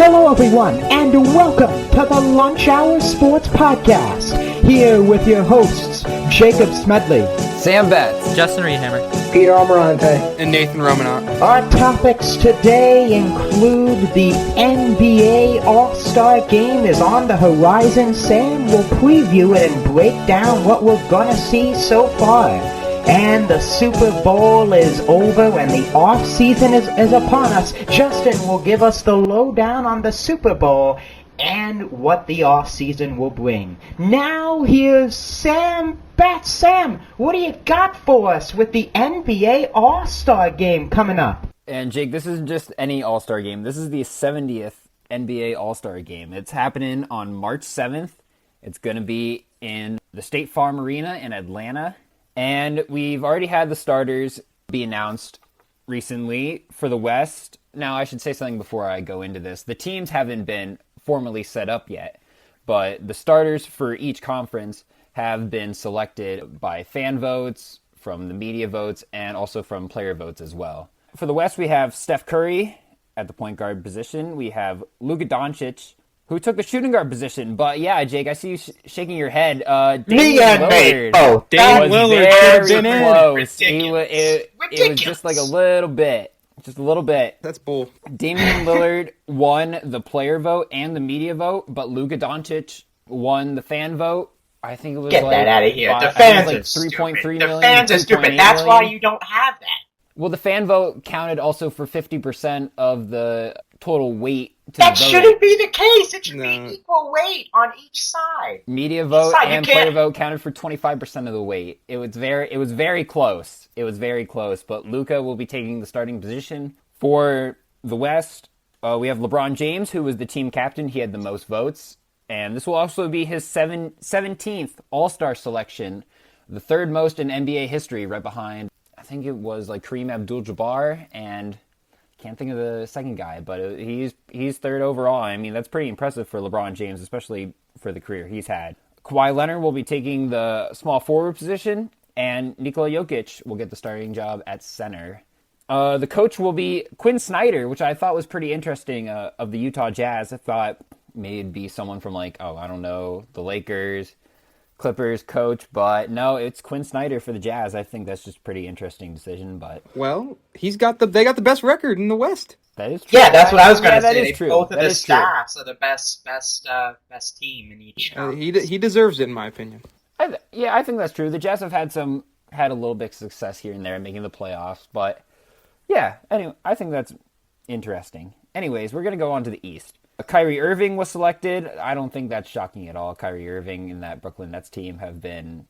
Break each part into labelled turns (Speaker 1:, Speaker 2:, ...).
Speaker 1: Hello everyone, and welcome to the Lunch Hour Sports Podcast. Here with your hosts, Jacob Smedley,
Speaker 2: Sam Betts,
Speaker 3: Justin Reedhammer,
Speaker 4: Peter Almirante,
Speaker 5: and Nathan Romanot.
Speaker 1: Our topics today include the NBA All-Star Game is on the horizon. Sam will preview it and break down what we're gonna see so far. And the Super Bowl is over and the offseason is upon us. Justin will give us the lowdown on the Super Bowl and what the offseason will bring. Now here's Sam Betts. Sam, what do you got for us with the NBA All-Star Game coming up?
Speaker 2: And Jake, this isn't just any All-Star Game. This is the 70th NBA All-Star Game. It's happening on March 7th. It's going to be in the State Farm Arena in Atlanta. And we've already had the starters be announced recently for the West. Now, I should say something before I go into this. The teams haven't been formally set up yet, but the starters for each conference have been selected by fan votes, from the media votes, and also from player votes as well. For the West, we have Steph Curry at the point guard position. We have Luka Doncic, who took the shooting guard position. But yeah, Jake, I see you shaking your head.
Speaker 1: Damian Lillard.
Speaker 2: Oh,
Speaker 5: Damian Lillard
Speaker 2: very
Speaker 5: should have been
Speaker 2: close.
Speaker 5: in.
Speaker 2: It was just like a little bit. Just a little bit.
Speaker 5: That's bull.
Speaker 2: Damian Lillard won the player vote and the media vote, but Luka Doncic won the fan vote. I think it was
Speaker 1: Get
Speaker 2: like
Speaker 1: that out of here. The
Speaker 2: I
Speaker 1: fans
Speaker 2: think it
Speaker 1: are
Speaker 2: was like
Speaker 1: stupid.
Speaker 2: 3.3
Speaker 1: The
Speaker 2: million,
Speaker 1: fans are stupid.
Speaker 2: 3.8
Speaker 1: That's why
Speaker 2: million.
Speaker 1: you don't have that.
Speaker 2: Well, the fan vote counted also for 50% of the total weight to
Speaker 1: That
Speaker 2: the vote.
Speaker 1: shouldn't be the case. It should
Speaker 5: No.
Speaker 1: be equal weight on each side.
Speaker 2: Media vote
Speaker 1: Sorry, you
Speaker 2: and
Speaker 1: can't-
Speaker 2: player vote counted for 25% of the weight. It was very close. It was very close, but Luka will be taking the starting position. For the West, we have LeBron James, who was the team captain. He had the most votes. And this will also be his 17th All-Star selection, the third most in NBA history, right behind, I think it was like Kareem Abdul-Jabbar, and can't think of the second guy, but he's third overall. I mean, that's pretty impressive for LeBron James, especially for the career he's had. Kawhi Leonard will be taking the small forward position, and Nikola Jokic will get the starting job at center. The coach will be Quinn Snyder, which I thought was pretty interesting, of the Utah Jazz. I thought maybe it'd be someone from the Lakers, Clippers coach, but no, it's Quinn Snyder for the Jazz. I think that's just a pretty interesting decision, but
Speaker 5: Well, they got the best record in the West.
Speaker 2: that is true.
Speaker 1: Yeah, that's what I was going to
Speaker 2: that
Speaker 1: say.
Speaker 2: is true.
Speaker 1: Both of
Speaker 2: That
Speaker 1: the
Speaker 2: is true.
Speaker 1: staffs are the best team in each.
Speaker 5: He deserves it, in my opinion.
Speaker 2: I think that's true. The Jazz have had a little bit of success here and there making the playoffs, but yeah, anyway, I think that's interesting. Anyways, we're going to go on to the East. Kyrie Irving was selected. I don't think that's shocking at all. Kyrie Irving and that Brooklyn Nets team have been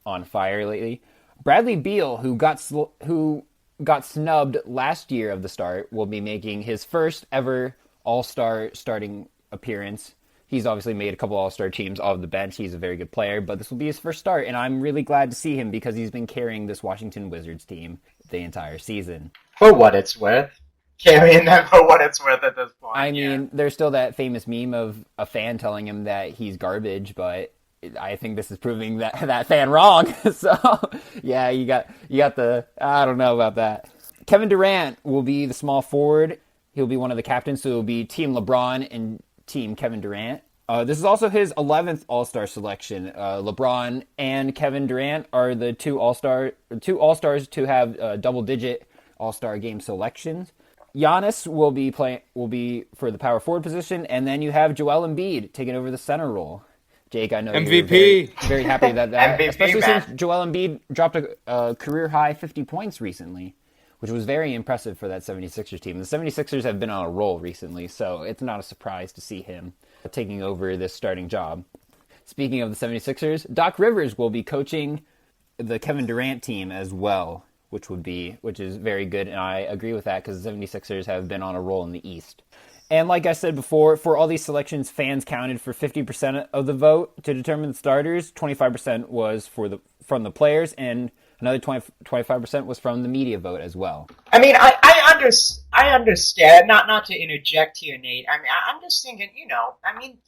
Speaker 2: on fire lately. Bradley Beal, who got snubbed last year of the start, will be making his first ever All-Star starting appearance. He's obviously made a couple All-Star teams off the bench. He's a very good player, but this will be his first start, and I'm really glad to see him because he's been carrying this Washington Wizards team the entire season.
Speaker 1: For what it's worth. Carrying them for what it's worth at this point.
Speaker 2: I mean, there's still that famous meme of a fan telling him that he's garbage, but I think this is proving that fan wrong. So, yeah, you got I don't know about that. Kevin Durant will be the small forward. He'll be one of the captains, so it'll be Team LeBron and Team Kevin Durant. This is also his 11th All-Star selection. LeBron and Kevin Durant are the two All-Stars to have double-digit All-Star game selections. Giannis will be for the power forward position, and then you have Joel Embiid taking over the center role. Jake, I know you're
Speaker 5: MVP.
Speaker 2: very happy that
Speaker 1: MVP,
Speaker 2: especially
Speaker 1: man.
Speaker 2: since Joel Embiid dropped a career high 50 points recently, which was very impressive for that 76ers team. The 76ers have been on a roll recently, so it's not a surprise to see him taking over this starting job. Speaking of the 76ers, Doc Rivers will be coaching the Kevin Durant team as well, which is very good, and I agree with that because the 76ers have been on a roll in the East. And like I said before, for all these selections, fans counted for 50% of the vote to determine the starters. 25% was from the players, and another 25% was from the media vote as well.
Speaker 1: I mean, I understand. Not to interject here, Nate. I mean, I'm just thinking.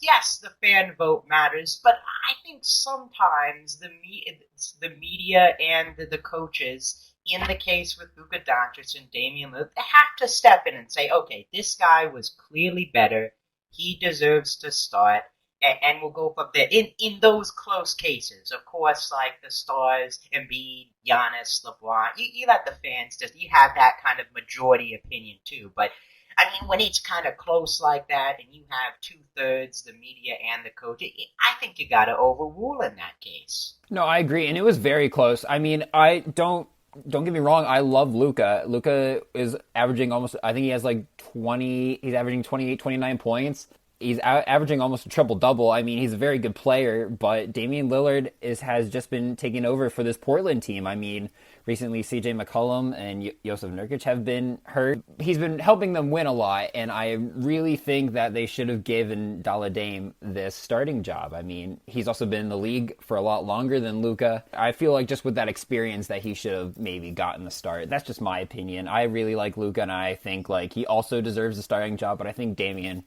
Speaker 1: Yes, the fan vote matters, but I think sometimes the media and the coaches, in the case with Luka Doncic and Damian Lillard, they have to step in and say, okay, this guy was clearly better. He deserves to start, and we'll go from there. In those close cases, of course, like the stars, Embiid, Giannis, LeBron, you let the fans you have that kind of majority opinion too. But I mean, when it's kind of close like that, and you have 2/3 the media and the coach, I think you got to overrule in that case.
Speaker 2: No, I agree, and it was very close. I mean, I don't get me wrong. I love Luka. Luka is averaging almost. I think he has like 20. He's averaging 28, 29 points. He's averaging almost a triple double. I mean, he's a very good player, but Damian Lillard has just been taking over for this Portland team. I mean, recently CJ McCollum and Josef Nurkic have been hurt. He's been helping them win a lot, and I really think that they should have given Dalla Dame this starting job. I mean, he's also been in the league for a lot longer than Luka. I feel like just with that experience that he should have maybe gotten the start. That's just my opinion. I really like Luka, and I think like he also deserves a starting job, but I think Damian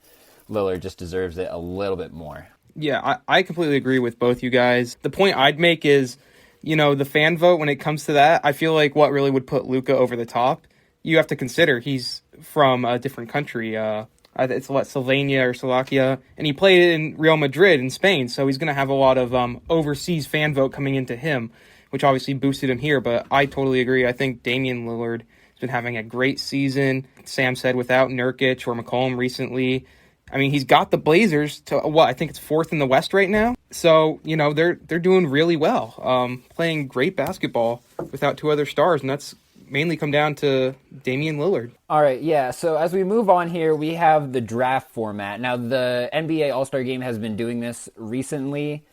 Speaker 2: Lillard just deserves it a little bit more.
Speaker 5: Yeah, I completely agree with both you guys. The point I'd make is, the fan vote, when it comes to that, I feel like what really would put Luka over the top, you have to consider he's from a different country. It's Slovenia or Slovakia, and he played in Real Madrid in Spain, so he's going to have a lot of overseas fan vote coming into him, which obviously boosted him here. But I totally agree. I think Damian Lillard has been having a great season. Sam said without Nurkic or McCollum recently, I mean, he's got the Blazers to I think it's 4th in the West right now. So, they're doing really well, playing great basketball without 2 other stars, and that's mainly come down to Damian Lillard.
Speaker 2: All right, yeah. So as we move on here, we have the draft format. Now, the NBA All-Star Game has been doing this recently.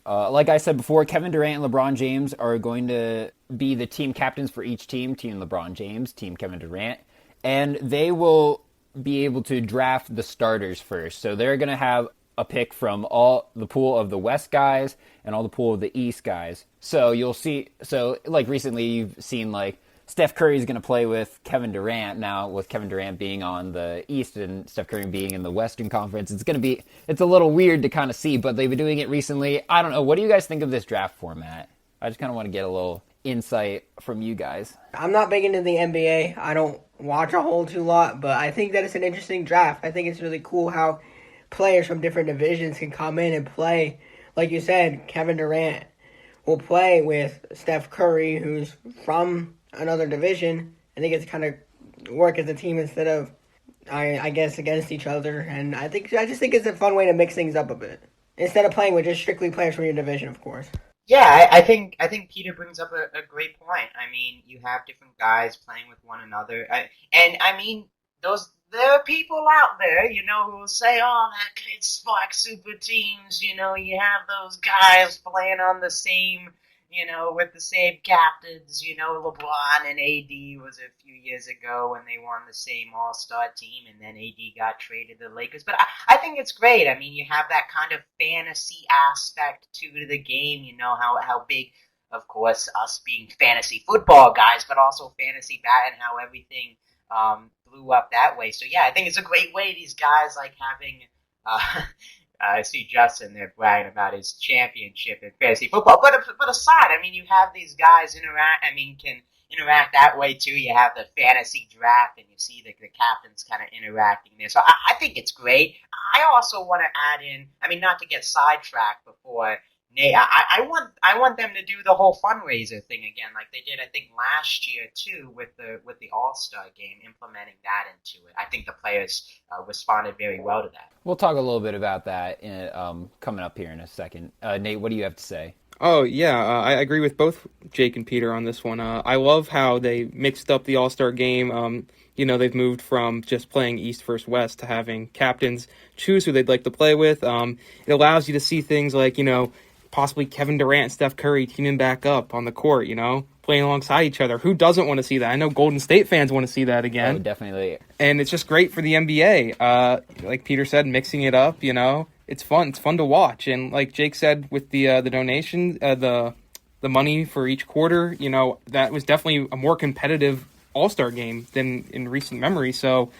Speaker 2: Like I said before, Kevin Durant and LeBron James are going to be the team captains for each team. Team LeBron James, Team Kevin Durant. And they will be able to draft the starters first. So they're going to have a pick from all the pool of the West guys and all the pool of the East guys. So you'll see, like recently you've seen like Steph Curry's going to play with Kevin Durant now, with Kevin Durant being on the East and Steph Curry being in the Western Conference. It's a little weird to kind of see, but they've been doing it recently. I don't know. What do you guys think of this draft format? I just kind of want to get a little insight from you guys.
Speaker 3: I'm not big into the NBA. I don't watch a whole lot, but I think that it's an interesting draft. I think it's really cool how players from different divisions can come in and play. Like you said, Kevin Durant will play with Steph Curry, who's from another division, and they get to kind of work as a team instead of, I guess, against each other. And I just think it's a fun way to mix things up a bit, instead of playing with just strictly players from your division, of course.
Speaker 1: Yeah, I think Peter brings up a great point. I mean, you have different guys playing with one another, and I mean, there are people out there, who will say, "Oh, that could spark super teams." You have those guys playing on the same, with the same captains. LeBron and AD was a few years ago when they won the same All-Star team, and then AD got traded to the Lakers. But I think it's great. I mean, you have that kind of fantasy aspect to the game. How big, of course, us being fantasy football guys, but also fantasy bat and how everything blew up that way. So yeah, I think it's a great way. These guys like having. I see Justin there bragging about his championship in fantasy football. But aside, I mean, you have these guys can interact that way too. You have the fantasy draft, and you see the captains kind of interacting there. So I think it's great. I also want to add in, I mean, not to get sidetracked before Nate, I want them to do the whole fundraiser thing again, like they did, I think, last year too, with the All-Star Game, implementing that into it. I think the players responded very well to that.
Speaker 2: We'll talk a little bit about that coming up here in a second. Nate, what do you have to say?
Speaker 5: Oh, yeah, I agree with both Jake and Peter on this one. I love how they mixed up the All-Star Game. They've moved from just playing East versus West to having captains choose who they'd like to play with. It allows you to see things like, possibly Kevin Durant and Steph Curry teaming back up on the court, playing alongside each other. Who doesn't want to see that? I know Golden State fans want to see that again.
Speaker 2: Oh, definitely.
Speaker 5: And it's just great for the NBA. Like Peter said, mixing it up, it's fun. It's fun to watch. And like Jake said, with the donation, the money for each quarter, that was definitely a more competitive All-Star game than in recent memory. So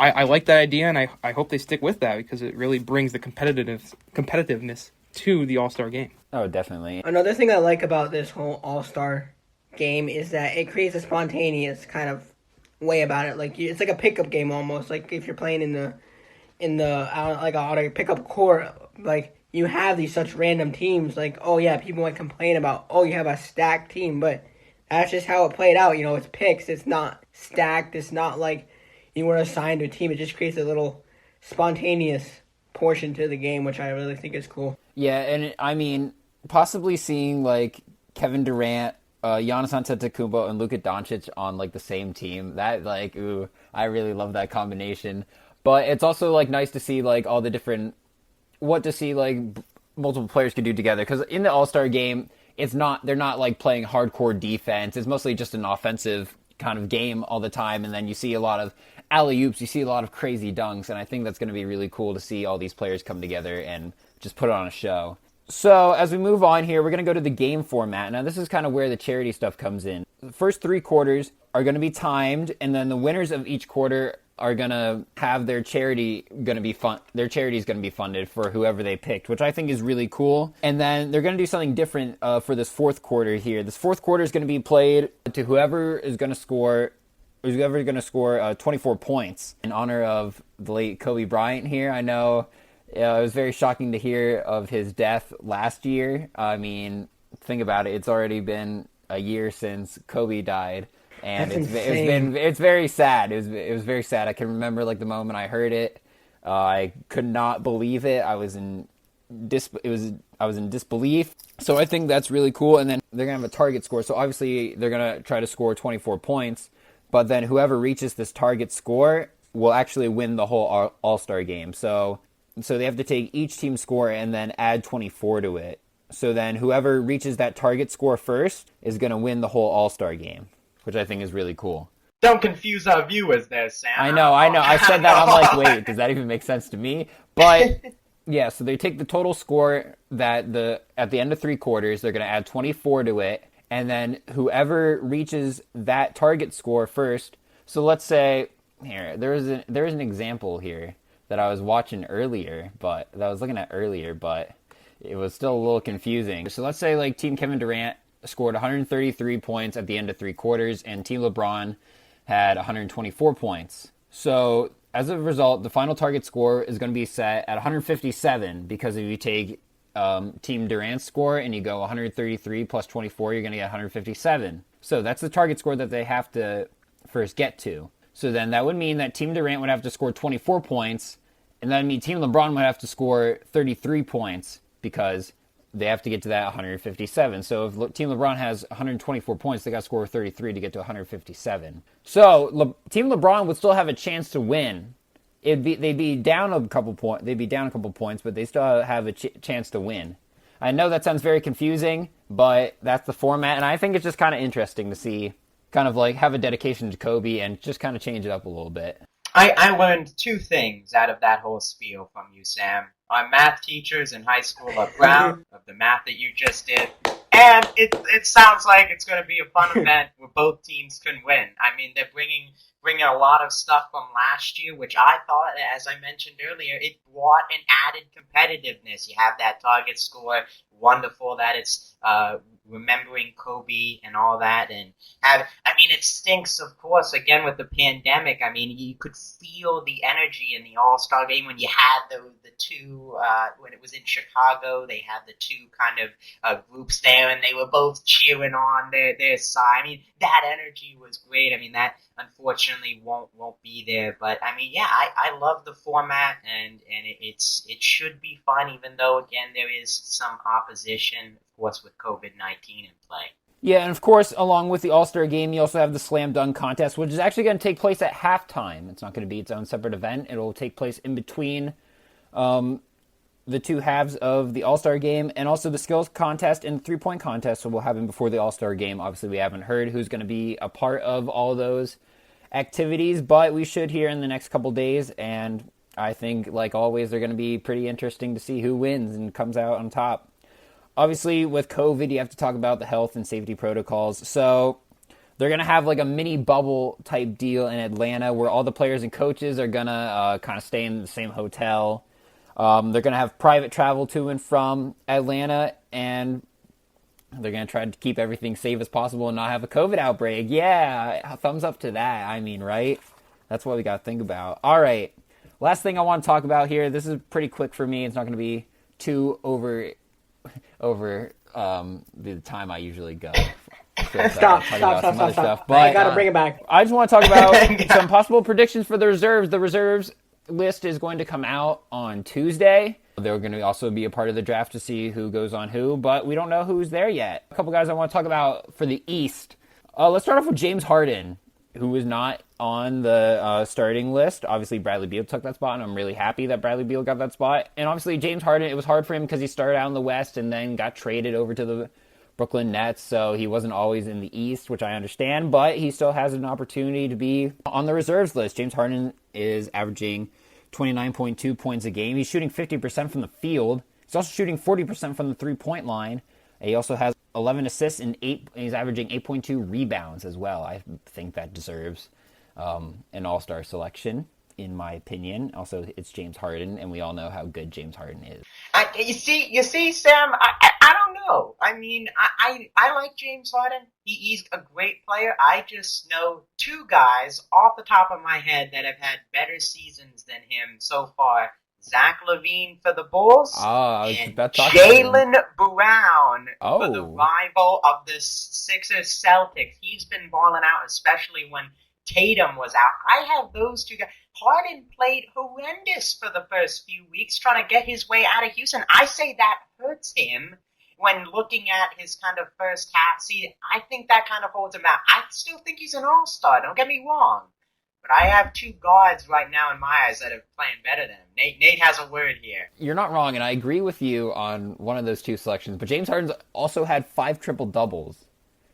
Speaker 5: I like that idea, and I hope they stick with that, because it really brings the competitiveness to the All-Star game.
Speaker 2: Oh, definitely.
Speaker 3: Another thing I like about this whole All-Star game is that it creates a spontaneous kind of way about it. Like, it's like a pickup game almost. Like if you're playing in the in the like how to pick up court. Like you have these such random teams. Like oh yeah, people might complain about oh you have a stacked team, but that's just how it played out. It's picks. It's not stacked. It's not like you were assigned to a team. It just creates a little spontaneous portion to the game, which I really think is cool.
Speaker 2: Yeah, and I mean, possibly seeing like Kevin Durant, Giannis Antetokounmpo, and Luka Doncic on like the same team. That like, ooh, I really love that combination. But it's also like nice to see like all the different multiple players can do together. Because in the All-Star game, they're not like playing hardcore defense. It's mostly just an offensive kind of game all the time, and then you see a lot of alley-oops, you see a lot of crazy dunks, and I think that's going to be really cool to see all these players come together and just put on a show. So as we move on here, we're going to go to the game format. Now this is kind of where the charity stuff comes in. The first 3 quarters are going to be timed, and then the winners of each quarter are going to have their charity is going to be funded for whoever they picked, which I think is really cool. And then they're going to do something different for this fourth quarter here. This fourth quarter is going to be played to whoever is going to score 24 points in honor of the late Kobe Bryant here. I know it was very shocking to hear of his death last year. I mean, think about it. It's already been a year since Kobe died. And it's very sad. It was very sad. I can remember like the moment I heard it. I could not believe it. I was in disbelief. So I think that's really cool. And then they're gonna have a target score. So obviously they're gonna try to score 24 points. But then whoever reaches this target score will actually win the whole All-Star game. So they have to take each team's score and then add 24 to it. So then whoever reaches that target score first is gonna win the whole All-Star game, which I think is really cool.
Speaker 4: Don't confuse our viewers there, Sam.
Speaker 2: I know. I said that. I'm like, wait, does that even make sense to me? But yeah, so they take the total score at the end of 3 quarters, they're going to add 24 to it, and then whoever reaches that target score first. So let's say here, there is an example here that I was looking at earlier, but it was still a little confusing. So let's say like Team Kevin Durant scored 133 points at the end of 3 quarters, and Team LeBron had 124 points. So as a result, the final target score is going to be set at 157, because if you take Team Durant's score and you go 133 plus 24, you're going to get 157. So that's the target score that they have to first get to. So then that would mean that Team Durant would have to score 24 points, and that would mean Team LeBron would have to score 33 points, because they have to get to that 157. So if Team LeBron has 124 points, they got to score 33 to get to 157. So Team LeBron would still have a chance to win. They'd be down a couple points, but they still have a chance to win. I know that sounds very confusing, but that's the format, and I think it's just kind of interesting to see, kind of like have a dedication to Kobe and just kind of change it up a little bit.
Speaker 4: I learned 2 things out of that whole spiel from you, Sam. Our math teachers in high school are proud of the math that you just did. And it sounds like it's going to be a fun event where both teams can win. I mean, they're bringing a lot of stuff from last year, which I thought, as I mentioned earlier, it brought an added competitiveness. You have that target score. Wonderful that it's remembering Kobe and all that. And it stinks, of course, again with the pandemic. I mean, you could feel the energy in the All-Star game when you had the 2, when it was in Chicago, they had the 2 kind of groups there, and they were both cheering on their side. I mean, that energy was great. I mean, that unfortunately won't be there. But I mean, yeah, I love the format, and it should be fun, even though, again, there is some opposition, of course, with COVID-19 in play.
Speaker 2: Yeah, and of course, along with the All-Star Game, you also have the Slam Dunk Contest, which is actually going to take place at halftime. It's not going to be its own separate event. It will take place in between the 2 halves of the All-Star Game, and also the Skills Contest and 3-point contest will happen before the All-Star Game. Obviously, we haven't heard who's going to be a part of all those activities, but we should hear in the next couple days, and I think, like always, they're going to be pretty interesting to see who wins and comes out on top. Obviously, with COVID, you have to talk about the health and safety protocols. So they're going to have like a mini bubble type deal in Atlanta where all the players and coaches are going to kind of stay in the same hotel. They're going to have private travel to and from Atlanta, and they're going to try to keep everything safe as possible and not have a COVID outbreak. Yeah, thumbs up to that. I mean, right? That's what we got to think about. All right. Last thing I want to talk about here, this is pretty quick for me. It's not going to be too over the time I usually go.
Speaker 3: Stop.
Speaker 2: But
Speaker 3: I gotta bring it back.
Speaker 2: I just want to talk about some possible predictions for the reserves. The reserves list is going to come out on Tuesday. They're going to also be a part of the draft to see who goes on who, but we don't know who's there yet. A couple guys I want to talk about for the East. Let's start off with James Harden, who was not on the starting list. Obviously, Bradley Beal took that spot, and I'm really happy that Bradley Beal got that spot. And obviously, James Harden, it was hard for him because he started out in the West and then got traded over to the Brooklyn Nets, so he wasn't always in the East, which I understand, but he still has an opportunity to be on the reserves list. James Harden is averaging 29.2 points a game. He's shooting 50% from the field. He's also shooting 40% from the three-point line. He also has 11 assists and he's averaging 8.2 rebounds as well. I think that deserves an all-star selection, in my opinion. Also, it's James Harden, and we all know how good James Harden is.
Speaker 4: You see, Sam. I don't know. I mean, I like James Harden. He's a great player. I just know two guys off the top of my head that have had better seasons than him so far. Zach LaVine for the Bulls and Jaylen Brown for the rival of the Sixers Celtics. He's been balling out, especially when Tatum was out. I have those two guys. Harden played horrendous for the first few weeks trying to get his way out of Houston. I say that hurts him when looking at his kind of first half season. I think that kind of holds him out. I still think he's an all-star, don't get me wrong. But I have two guards right now in my eyes that are playing better than him. Nate has a word here.
Speaker 2: You're not wrong, and I agree with you on one of those two selections. But James Harden's also had 5 triple-doubles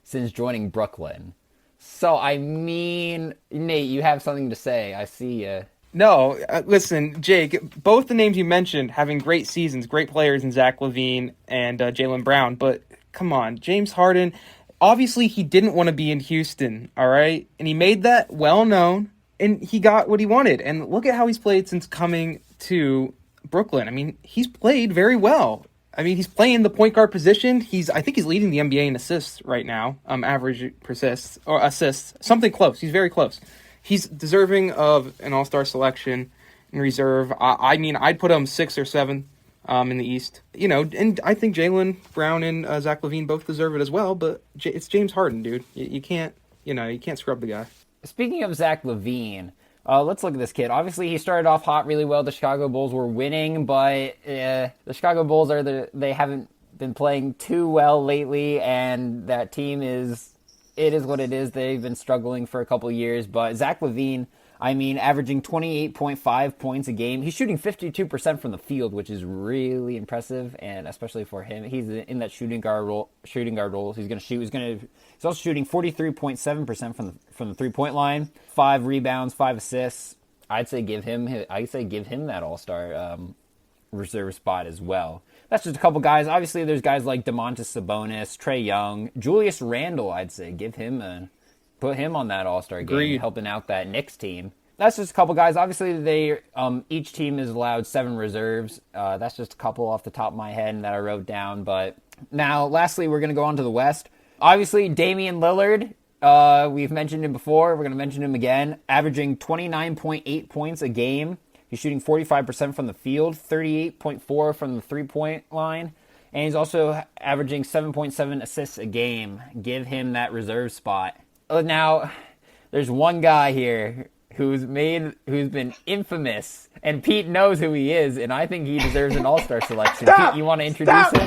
Speaker 2: since joining Brooklyn. So, I mean, Nate, you have something to say. I see you.
Speaker 5: No, listen, Jake, both the names you mentioned having great seasons, great players in Zach LaVine and Jaylen Brown. But, come on, James Harden, obviously he didn't want to be in Houston, all right? And he made that well known, and he got what he wanted. And look at how he's played since coming to Brooklyn. I mean, he's played very well. I mean, he's playing the point guard position. I think he's leading the NBA in assists right now. Average assists, something close. He's very close. He's deserving of an all-star selection in reserve. I mean, I'd put him 6 or 7 in the East. You know, and I think Jaylen Brown and Zach LaVine both deserve it as well. But it's James Harden, dude. You can't scrub the guy.
Speaker 2: Speaking of Zach LaVine, let's look at this kid. Obviously, he started off hot really well. The Chicago Bulls were winning, but the Chicago Bulls they haven't been playing too well lately, and that team is what it is. They've been struggling for a couple of years, but Zach LaVine, I mean, averaging 28.5 points a game. He's shooting 52% from the field, which is really impressive, and especially for him, he's in that shooting guard role. He's going to shoot. He's also shooting 43.7% from the 3-point line. 5 rebounds, 5 assists. I'd say give him that all-star reserve spot as well. That's just a couple guys. Obviously, there's guys like Domantas Sabonis, Trae Young, Julius Randle. I'd say put him on that all-star game, helping out that Knicks team. That's just a couple guys. Obviously, each team is allowed 7 reserves. That's just a couple off the top of my head and that I wrote down. But now, lastly, we're going to go on to the West. Obviously, Damian Lillard, we've mentioned him before. We're going to mention him again. Averaging 29.8 points a game. He's shooting 45% from the field, 38.4 from the 3-point line. And he's also averaging 7.7 assists a game. Give him that reserve spot. Now, there's one guy here who's been infamous, and Pete knows who he is, and I think he deserves an all-star selection. Pete, you want to introduce him?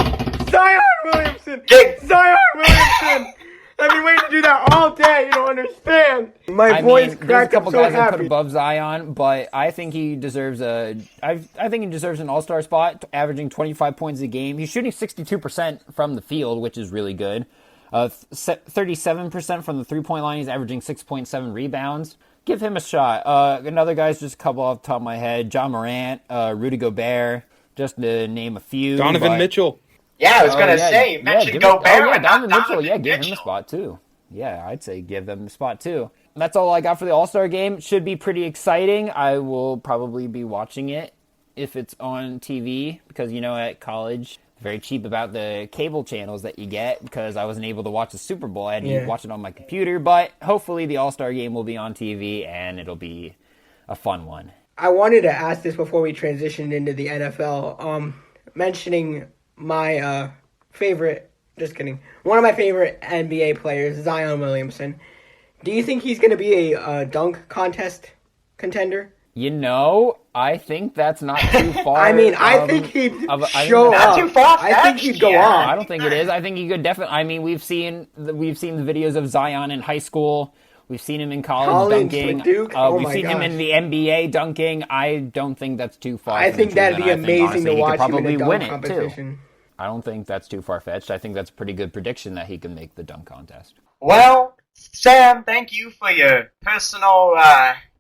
Speaker 3: Zion Williamson! Zion Williamson! I've been waiting to do that all day. You don't understand. My boys cracked up so happy. There's a couple guys I put above Zion, but I think he deserves an all-star spot, averaging 25 points a game. He's shooting 62% from the field, which is really good. 37% from the 3-point line. He's averaging 6.7 rebounds. Give him a shot. Another guy's just a couple off the top of my head. John Morant, Rudy Gobert, just to name a few.
Speaker 5: Donovan Mitchell.
Speaker 4: Yeah, I was going to say, you mentioned Gobert.
Speaker 2: Donovan Mitchell. Yeah, give him a spot, too. Yeah, I'd say give them a spot, too. That's all I got for the All-Star Game. Should be pretty exciting. I will probably be watching it if it's on TV, because, at college, very cheap about the cable channels that you get, because I wasn't able to watch the Super Bowl. I had to watch it on my computer, but hopefully the All-Star Game will be on TV, and it'll be a fun one.
Speaker 3: I wanted to ask this before we transitioned into the NFL. Mentioning my favorite, just kidding, one of my favorite NBA players, Zion Williamson. Do you think he's going to be a dunk contest contender?
Speaker 2: I think that's not too far.
Speaker 3: I mean, I think he'd show
Speaker 4: Not
Speaker 3: up.
Speaker 4: too far
Speaker 3: I think he'd go
Speaker 4: yeah.
Speaker 3: off.
Speaker 2: I don't think it is. I think he could definitely. I mean, we've seen the videos of Zion in high school. We've seen him in college dunking.
Speaker 3: With Duke? Oh
Speaker 2: we've
Speaker 3: my
Speaker 2: seen him
Speaker 3: gosh.
Speaker 2: in the NBA dunking. I don't think that's too far.
Speaker 3: I think that'd be amazing to watch him in a dunk
Speaker 2: win it
Speaker 3: competition.
Speaker 2: too. I don't think that's too far fetched. I think that's a pretty good prediction that he can make the dunk contest.
Speaker 4: Well, Sam, thank you for your personal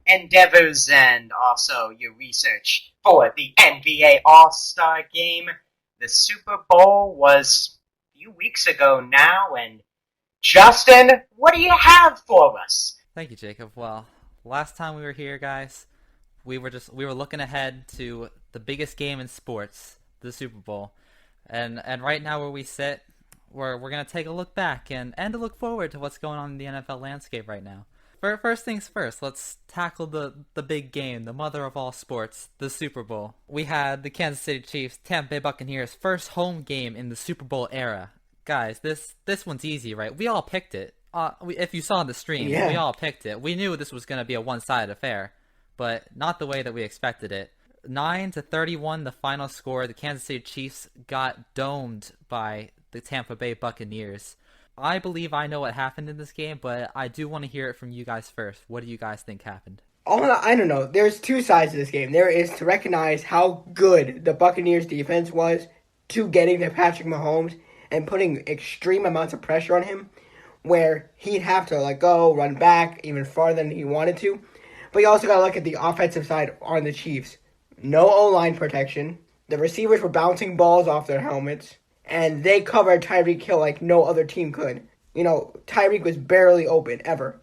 Speaker 4: endeavors and also your research for the NBA All-Star Game. The Super Bowl was a few weeks ago now, and Justin, what do you have for us?
Speaker 6: Thank you, Jacob. Well, last time we were here, guys, we were looking ahead to the biggest game in sports, the Super Bowl. And right now where we sit, we're going to take a look back and a look forward to what's going on in the NFL landscape right now. First things first, let's tackle the big game, the mother of all sports, the Super Bowl. We had the Kansas City Chiefs, Tampa Bay Buccaneers' first home game in the Super Bowl era. Guys, this one's easy, right? We all picked it. If you saw the stream,
Speaker 3: Yeah.
Speaker 6: We all picked it. We knew this was going to be a one-sided affair, but not the way that we expected it. 9-31, the final score. The Kansas City Chiefs got domed by the Tampa Bay Buccaneers. I believe I know what happened in this game, but I do want to hear it from you guys first. What do you guys think happened?
Speaker 3: I don't know. There's two sides to this game. There is to recognize how good the Buccaneers defense was to getting to Patrick Mahomes and putting extreme amounts of pressure on him where he'd have to go, run back even farther than he wanted to. But you also got to look at the offensive side on the Chiefs. No O-line protection. The receivers were bouncing balls off their helmets. And they covered Tyreek Hill like no other team could. Tyreek was barely open, ever.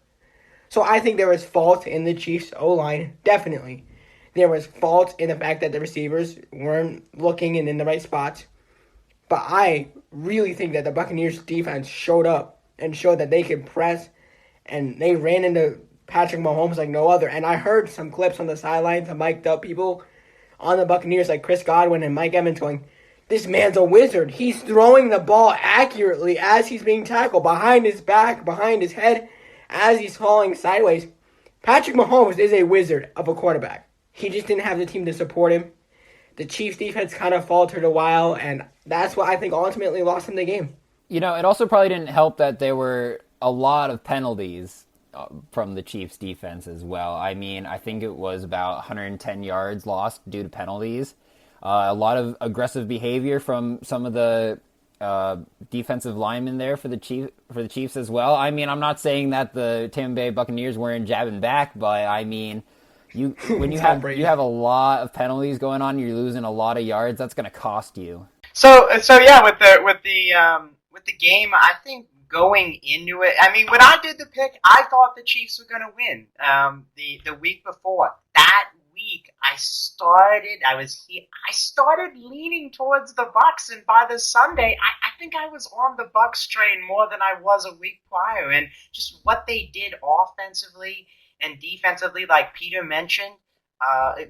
Speaker 3: So I think there was fault in the Chiefs' O-line, definitely. There was fault in the fact that the receivers weren't looking and in the right spots. But I really think that the Buccaneers' defense showed up and showed that they could press, and they ran into Patrick Mahomes like no other. And I heard some clips on the sidelines of mic'd up people on the Buccaneers like Chris Godwin and Mike Evans going, "This man's a wizard. He's throwing the ball accurately as he's being tackled, behind his back, behind his head, as he's falling sideways." Patrick Mahomes is a wizard of a quarterback. He just didn't have the team to support him. The Chiefs' defense kind of faltered a while, and that's what I think ultimately lost them the game.
Speaker 2: It also probably didn't help that there were a lot of penalties from the Chiefs' defense as well. I mean, I think it was about 110 yards lost due to penalties. A lot of aggressive behavior from some of the defensive linemen there for the Chiefs as well. I mean, I'm not saying that the Tampa Bay Buccaneers weren't jabbing back, but I mean, when you have a lot of penalties going on, you're losing a lot of yards. That's going to cost you.
Speaker 4: So yeah, with the game, I think going into it, I mean, when I did the pick, I thought the Chiefs were going to win. The week before that week, I started leaning towards the Bucs, and by the Sunday, I think I was on the Bucs train more than I was a week prior, and just what they did offensively and defensively, like Peter mentioned,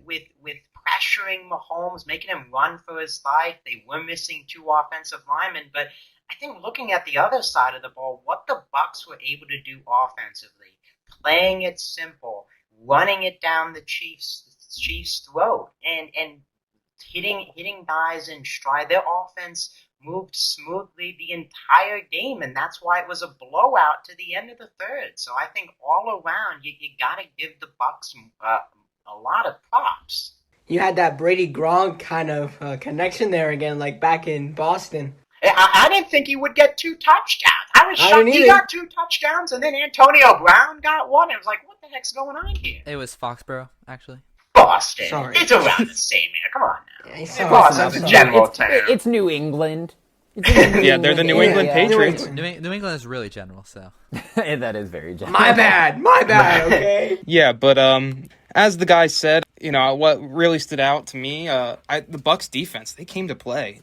Speaker 4: with pressuring Mahomes, making him run for his life. They were missing 2 offensive linemen, but I think looking at the other side of the ball, what the Bucs were able to do offensively, playing it simple, running it down the Chiefs' throat, and hitting guys in stride. Their offense moved smoothly the entire game, and that's why it was a blowout to the end of the third. So I think all around, you got to give the Bucs a lot of props.
Speaker 3: You had that Brady Gronk kind of connection there again, like back in Boston.
Speaker 4: I didn't think he would get 2 touchdowns. I was shocked he got 2 touchdowns, and then Antonio Brown got 1. It was like, what the heck's going on here?
Speaker 6: It was Foxborough, actually.
Speaker 4: Boston.
Speaker 3: Sorry.
Speaker 4: It's around the same here. Come on now.
Speaker 3: Yeah,
Speaker 4: Boston's a general term.
Speaker 2: It's New England.
Speaker 5: Yeah, they're the New England Patriots.
Speaker 6: New England is really general, so.
Speaker 2: That is very general.
Speaker 3: My bad, okay?
Speaker 5: Yeah, but as the guy said, what really stood out to me, the Bucs defense, they came to play.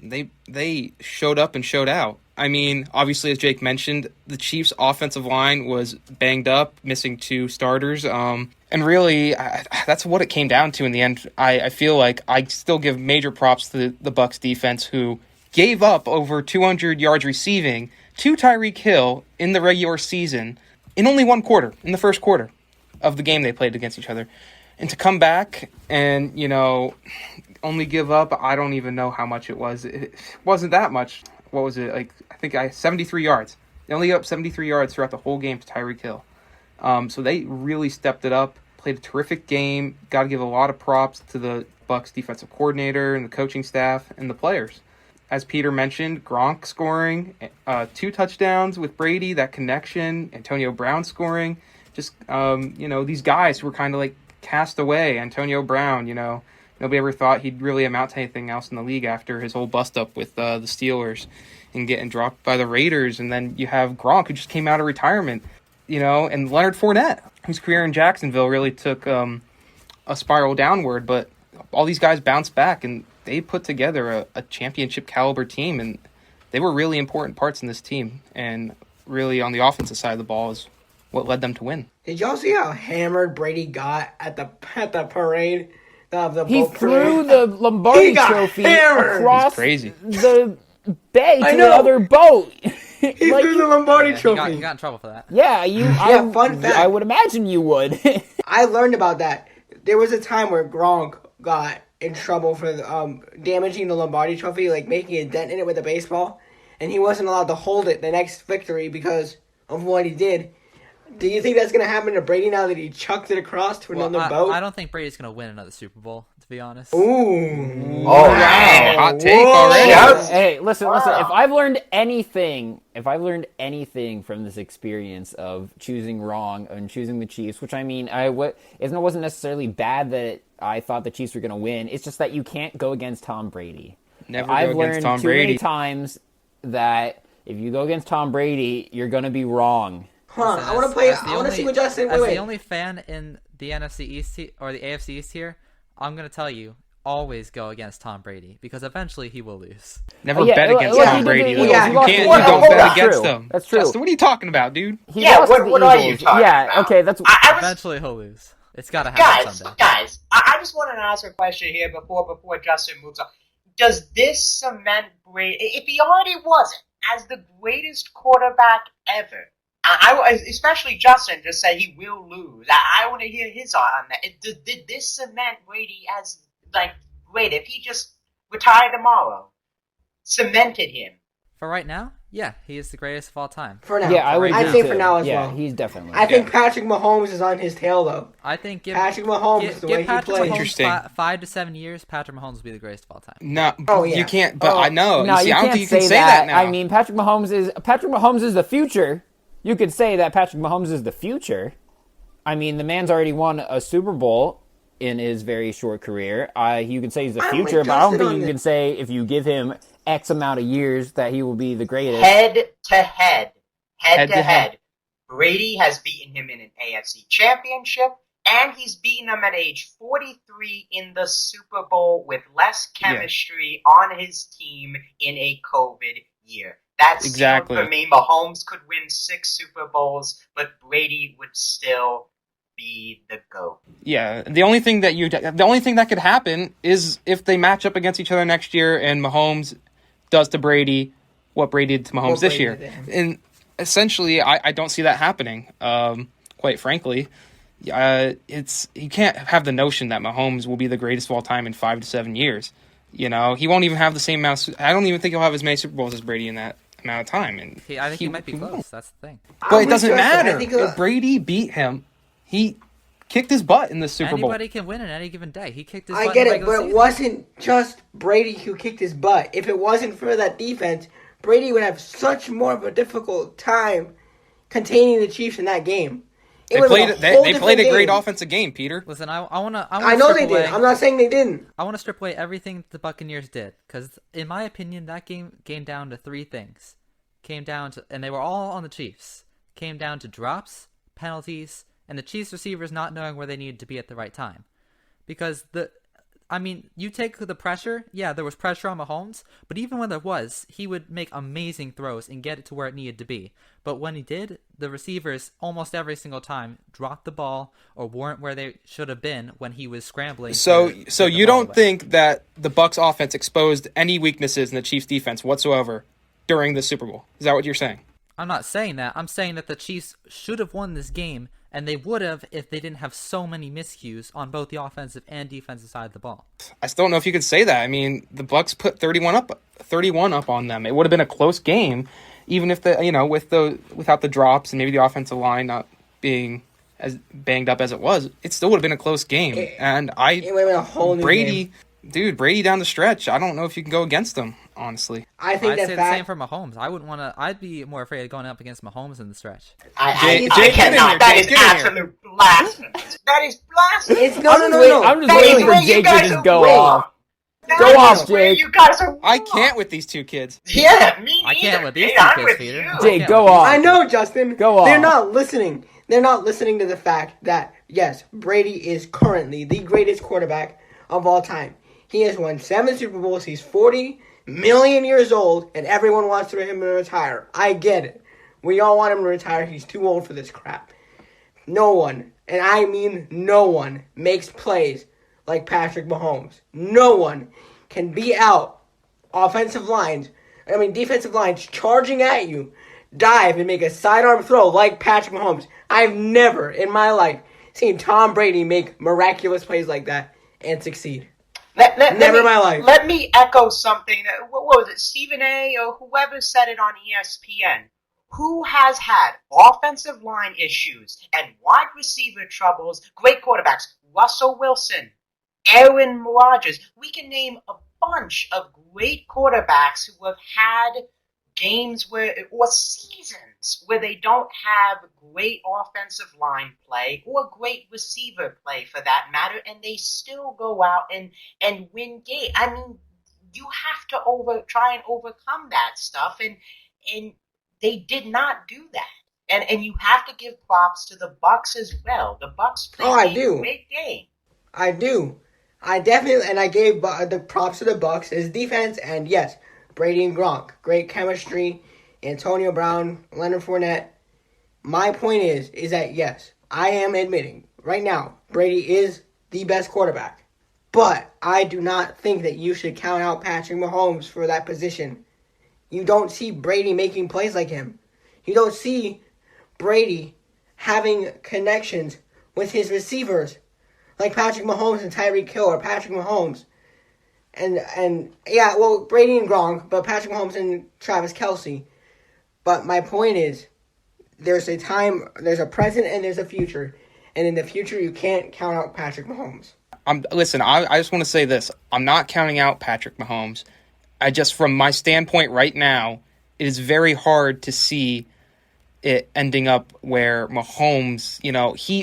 Speaker 5: They showed up and showed out. I mean, obviously, as Jake mentioned, the Chiefs' offensive line was banged up, missing 2 starters. And really, that's what it came down to in the end. I feel like I still give major props to the Bucks defense, who gave up over 200 yards receiving to Tyreek Hill in the regular season in only one quarter, in the first quarter of the game they played against each other. And to come back and, only give up, I don't even know how much it was. It wasn't that much. What was it? I think 73 yards. They only gave up 73 yards throughout the whole game to Tyreek Hill. So they really stepped it up, played a terrific game. Got to give a lot of props to the Bucks defensive coordinator and the coaching staff and the players. As Peter mentioned, Gronk scoring 2 touchdowns with Brady, that connection, Antonio Brown scoring. Just, these guys who were kind of like cast away. Antonio Brown, nobody ever thought he'd really amount to anything else in the league after his whole bust-up with the Steelers and getting dropped by the Raiders. And then you have Gronk, who just came out of retirement. And Leonard Fournette, whose career in Jacksonville really took a spiral downward, but all these guys bounced back and they put together a championship caliber team, and they were really important parts in this team. And really, on the offensive side of the ball, is what led them to win.
Speaker 3: Did y'all see how hammered Brady got at the parade?
Speaker 2: He threw the Lombardi Trophy across the bay to the other boat.
Speaker 3: He threw the Lombardi Trophy.
Speaker 6: He got in trouble for that.
Speaker 2: Yeah,
Speaker 3: fun fact.
Speaker 2: I would imagine you would.
Speaker 3: I learned about that. There was a time where Gronk got in trouble for damaging the Lombardi Trophy, like making a dent in it with a baseball, and he wasn't allowed to hold it the next victory because of what he did. Do you think that's going to happen to Brady now that he chucked it across to another boat?
Speaker 6: I don't think Brady's going to win another Super Bowl, to be honest.
Speaker 3: Ooh.
Speaker 4: Oh, wow.
Speaker 5: Hot take already.
Speaker 2: Hey, listen. If I've learned anything from this experience of choosing wrong and choosing the Chiefs, which it wasn't necessarily bad that I thought the Chiefs were going to win. It's just that you can't go against Tom Brady.
Speaker 5: I've learned too
Speaker 2: many times that if you go against Tom Brady, you're going to be wrong.
Speaker 3: Hold on, I want to see what Justin.
Speaker 6: As the only fan in the NFC East or the AFC East here, I'm going to tell you, always go against Tom Brady because eventually he will lose.
Speaker 5: Never bet against Tom Brady. You don't bet against him.
Speaker 2: That's true.
Speaker 5: Justin, what are you talking about, dude?
Speaker 4: What are you talking about?
Speaker 2: Yeah, okay, that's...
Speaker 6: Eventually he'll lose. It's got to happen someday.
Speaker 4: Guys, I just wanted to ask a question here before Justin moves on. Does this cement Brady, if he already wasn't, as the greatest quarterback ever, I especially Justin just said he will lose. I want to hear his on that. Did this cement Brady as great? If he just retired tomorrow, cemented him.
Speaker 6: For right now, yeah, he is the greatest of all time.
Speaker 3: For now,
Speaker 2: yeah,
Speaker 3: I'd say for now as well.
Speaker 2: Yeah, he's definitely.
Speaker 3: I think Patrick Mahomes is on his tail though.
Speaker 6: I think
Speaker 3: Patrick Mahomes, the way he plays.
Speaker 5: Interesting.
Speaker 6: 5 to 7 years, Patrick Mahomes will be the greatest of all time.
Speaker 5: No,
Speaker 3: yeah.
Speaker 5: you can't. But I know.
Speaker 2: No,
Speaker 5: see, I don't think you can say that now.
Speaker 2: I mean, Patrick Mahomes is the future. You could say that Patrick Mahomes is the future. I mean, the man's already won a Super Bowl in his very short career. You can say he's the future, but I don't think you can say if you give him X amount of years that he will be the greatest.
Speaker 4: Head to head. Brady has beaten him in an AFC championship, and he's beaten him at age 43 in the Super Bowl with less chemistry on his team in a COVID year. That's
Speaker 5: exactly
Speaker 4: for me. Mahomes could win 6 Super Bowls, but Brady would still be the GOAT.
Speaker 5: Yeah, the only thing that could happen is if they match up against each other next year and Mahomes does to Brady what Brady did to Mahomes this year. And essentially, I don't see that happening. Quite frankly, you can't have the notion that Mahomes will be the greatest of all time in 5 to 7 years. He won't even have the same amount. I don't even think he'll have as many Super Bowls as Brady in that amount of time. And
Speaker 6: I think he might be close. That's the thing.
Speaker 5: But it doesn't matter. If Brady beat him, he kicked his butt in the Super Bowl.
Speaker 6: Anybody can win on any given day. He kicked his butt.
Speaker 3: I get it, but it wasn't just Brady who kicked his butt. If it wasn't for that defense, Brady would have such more of a difficult time containing the Chiefs in that game.
Speaker 5: They played a great offensive game, Peter.
Speaker 6: Listen, I
Speaker 3: know they did. I'm not saying they didn't.
Speaker 6: I want to strip away everything the Buccaneers did, because in my opinion, that game came down to 3 things. And they were all on the Chiefs. Came down to drops, penalties, and the Chiefs receivers not knowing where they needed to be at the right time. Because I mean, you take the pressure. Yeah, there was pressure on Mahomes, but even when there was, he would make amazing throws and get it to where it needed to be. But when he did, the receivers almost every single time dropped the ball or weren't where they should have been when he was scrambling.
Speaker 5: So you don't
Speaker 6: away.
Speaker 5: think that the Bucs offense exposed any weaknesses in the Chiefs defense whatsoever during the Super Bowl? Is that what you're saying?
Speaker 6: I'm not saying that. I'm saying that the Chiefs should have won this game, and they would have if they didn't have so many miscues on both the offensive and defensive side of the ball.
Speaker 5: I still don't know if you could say that. I mean, the Bucs put 31 up on them. It would have been a close game, even if without the drops and maybe the offensive line not being as banged up as it was. It still would have been a close game.
Speaker 3: It would have been a whole new game.
Speaker 5: Brady down the stretch. I don't know if you can go against them, honestly.
Speaker 6: I'd say the same for Mahomes. I'd be more afraid of going up against Mahomes in the stretch.
Speaker 4: I cannot. That is absolute blasphemous. That is blasphemous.
Speaker 3: No.
Speaker 2: I'm just waiting for Jake to just go off. Go off, Jake.
Speaker 4: You guys are
Speaker 5: I can't with these two kids.
Speaker 4: Yeah, me
Speaker 6: I can't
Speaker 4: neither.
Speaker 6: with these
Speaker 4: Hey,
Speaker 6: two
Speaker 4: I'm
Speaker 6: kids,
Speaker 4: with
Speaker 6: Peter.
Speaker 4: you.
Speaker 2: Jake, go off.
Speaker 3: I know, Justin.
Speaker 2: Go on.
Speaker 3: They're not listening. They're not listening to the fact that, yes, Brady is currently the greatest quarterback of all time. He has won 7 Super Bowls. He's 40 million years old, and everyone wants him to retire. I get it. We all want him to retire. He's too old for this crap. No one, and I mean no one, makes plays like Patrick Mahomes. No one can beat out defensive lines charging at you, dive, and make a sidearm throw like Patrick Mahomes. I've never in my life seen Tom Brady make miraculous plays like that and succeed. Never in my life.
Speaker 4: Let me echo something. What was it, Stephen A. or whoever said it on ESPN? Who has had offensive line issues and wide receiver troubles? Great quarterbacks. Russell Wilson, Aaron Rodgers. We can name a bunch of great quarterbacks who have had games or seasons where they don't have great offensive line play or great receiver play for that matter, and they still go out and win games. I mean, you have to try and overcome that stuff, and they did not do that. And you have to give props to the Bucs as well. The Bucs played a great game.
Speaker 3: I do. I definitely, and I gave the props to the Bucs, his defense, and yes, Brady and Gronk, great chemistry, Antonio Brown, Leonard Fournette. My point is that yes, I am admitting right now Brady is the best quarterback, but I do not think that you should count out Patrick Mahomes for that position. You don't see Brady making plays like him. You don't see Brady having connections with his receivers like Patrick Mahomes and Tyreek Hill or Patrick Mahomes. And yeah, well, Brady and Gronk, but Patrick Mahomes and Travis Kelce. But my point is, there's a time, there's a present, and there's a future. And in the future, you can't count out Patrick Mahomes.
Speaker 5: Listen, I just want to say this. I'm not counting out Patrick Mahomes. From my standpoint right now, it is very hard to see it ending up where Mahomes,